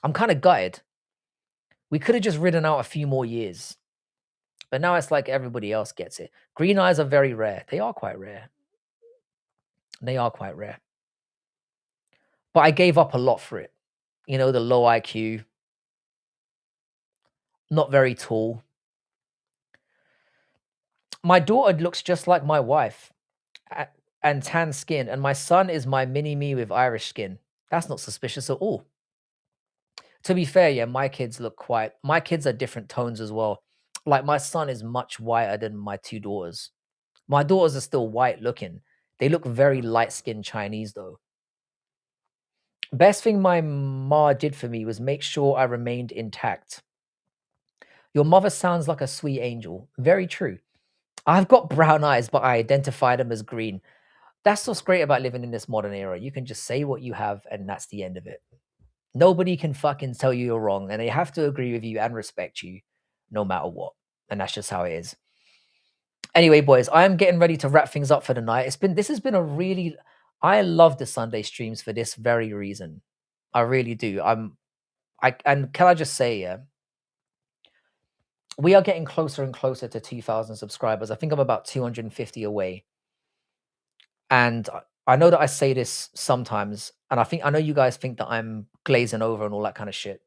I'm kind of gutted. We could have just ridden out a few more years. But now it's like everybody else gets it. Green eyes are very rare. They are quite rare. They are quite rare. But I gave up a lot for it. You know, the low IQ, not very tall. My daughter looks just like my wife and tan skin, and my son is my mini me with Irish skin. That's not suspicious at all. To be fair, yeah, my kids are different tones as well. Like my son is much whiter than my two daughters. My daughters are still white looking. They look very light skinned Chinese though. Best thing my ma did for me was make sure I remained intact. Your mother sounds like a sweet angel. Very true. I've got brown eyes, but I identify them as green. That's what's great about living in this modern era. You can just say what you have, and that's the end of it. Nobody can fucking tell you you're wrong, and they have to agree with you and respect you no matter what. And that's just how it is. Anyway, boys, I am getting ready to wrap things up for the night. This has been a really I love the Sunday streams for this very reason. I really do. And can I just say, yeah, we are getting closer and closer to 2,000 subscribers. I think I'm about 250 away. And I know that I say this sometimes, and I know you guys think that I'm glazing over and all that kind of shit.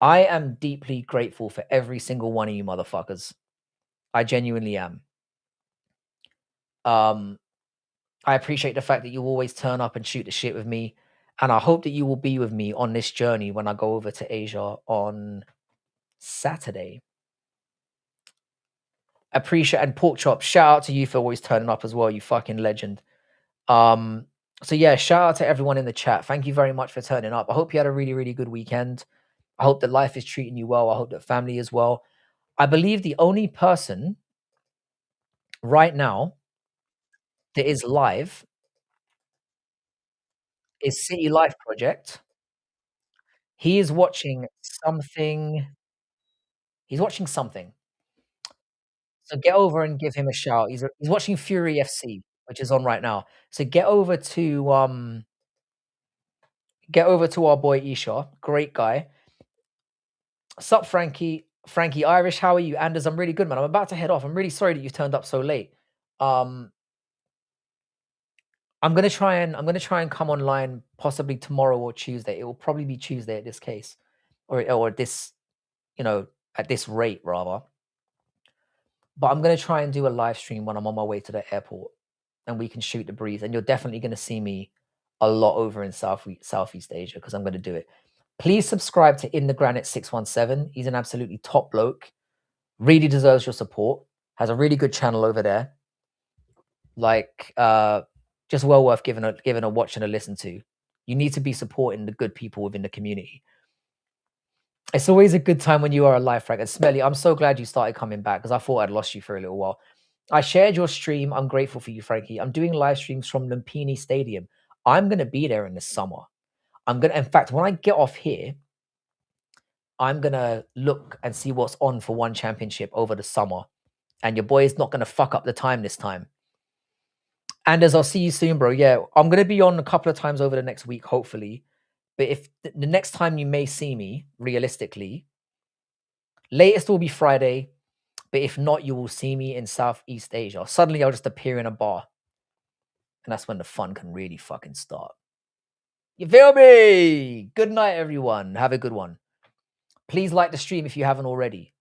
I am deeply grateful for every single one of you motherfuckers. I genuinely am. Um, I appreciate the fact that you always turn up and shoot the shit with me. And I hope that you will be with me on this journey when I go over to Asia on Saturday. Appreciate and pork chop. Shout out to you for always turning up as well, you fucking legend. Um, so yeah, shout out to everyone in the chat. Thank you very much for turning up. I hope you had a really, really good weekend. I hope that life is treating you well. I hope that family is well. I believe the only person right now that is live is City Life Project. He is watching something. He's watching something. So get over and give him a shout. He's watching Fury FC, which is on right now. So get over to our boy Isha, great guy. Sup, Frankie? Frankie Irish, how are you? Anders, I'm really good, man. I'm about to head off. I'm really sorry that you turned up so late. Um, I'm gonna try and come online possibly tomorrow or Tuesday. It will probably be Tuesday at this case, or this, you know, at this rate rather. But I'm gonna try and do a live stream when I'm on my way to the airport, and we can shoot the breeze. And you're definitely gonna see me a lot over in Southeast Asia because I'm gonna do it. Please subscribe to In the Granite 617. He's an absolutely top bloke. Really deserves your support. Has a really good channel over there. Like, just well worth giving a watch and a listen to. You need to be supporting the good people within the community. It's always a good time when you are alive, Frank. And Smelly, I'm so glad you started coming back because I thought I'd lost you for a little while. I shared your stream. I'm grateful for you, Frankie. I'm doing live streams from Lumpini Stadium. I'm gonna be there in the summer. In fact, when I get off here, I'm gonna look and see what's on for one championship over the summer. And your boy is not gonna fuck up the time this time. Anders, I'll see you soon, bro. Yeah, I'm gonna be on a couple of times over the next week, hopefully. But if the next time you may see me, realistically, latest will be Friday. But if not, you will see me in Southeast Asia. Suddenly, I'll just appear in a bar, and that's when the fun can really fucking start. You feel me? Good night, everyone. Have a good one. Please like the stream if you haven't already.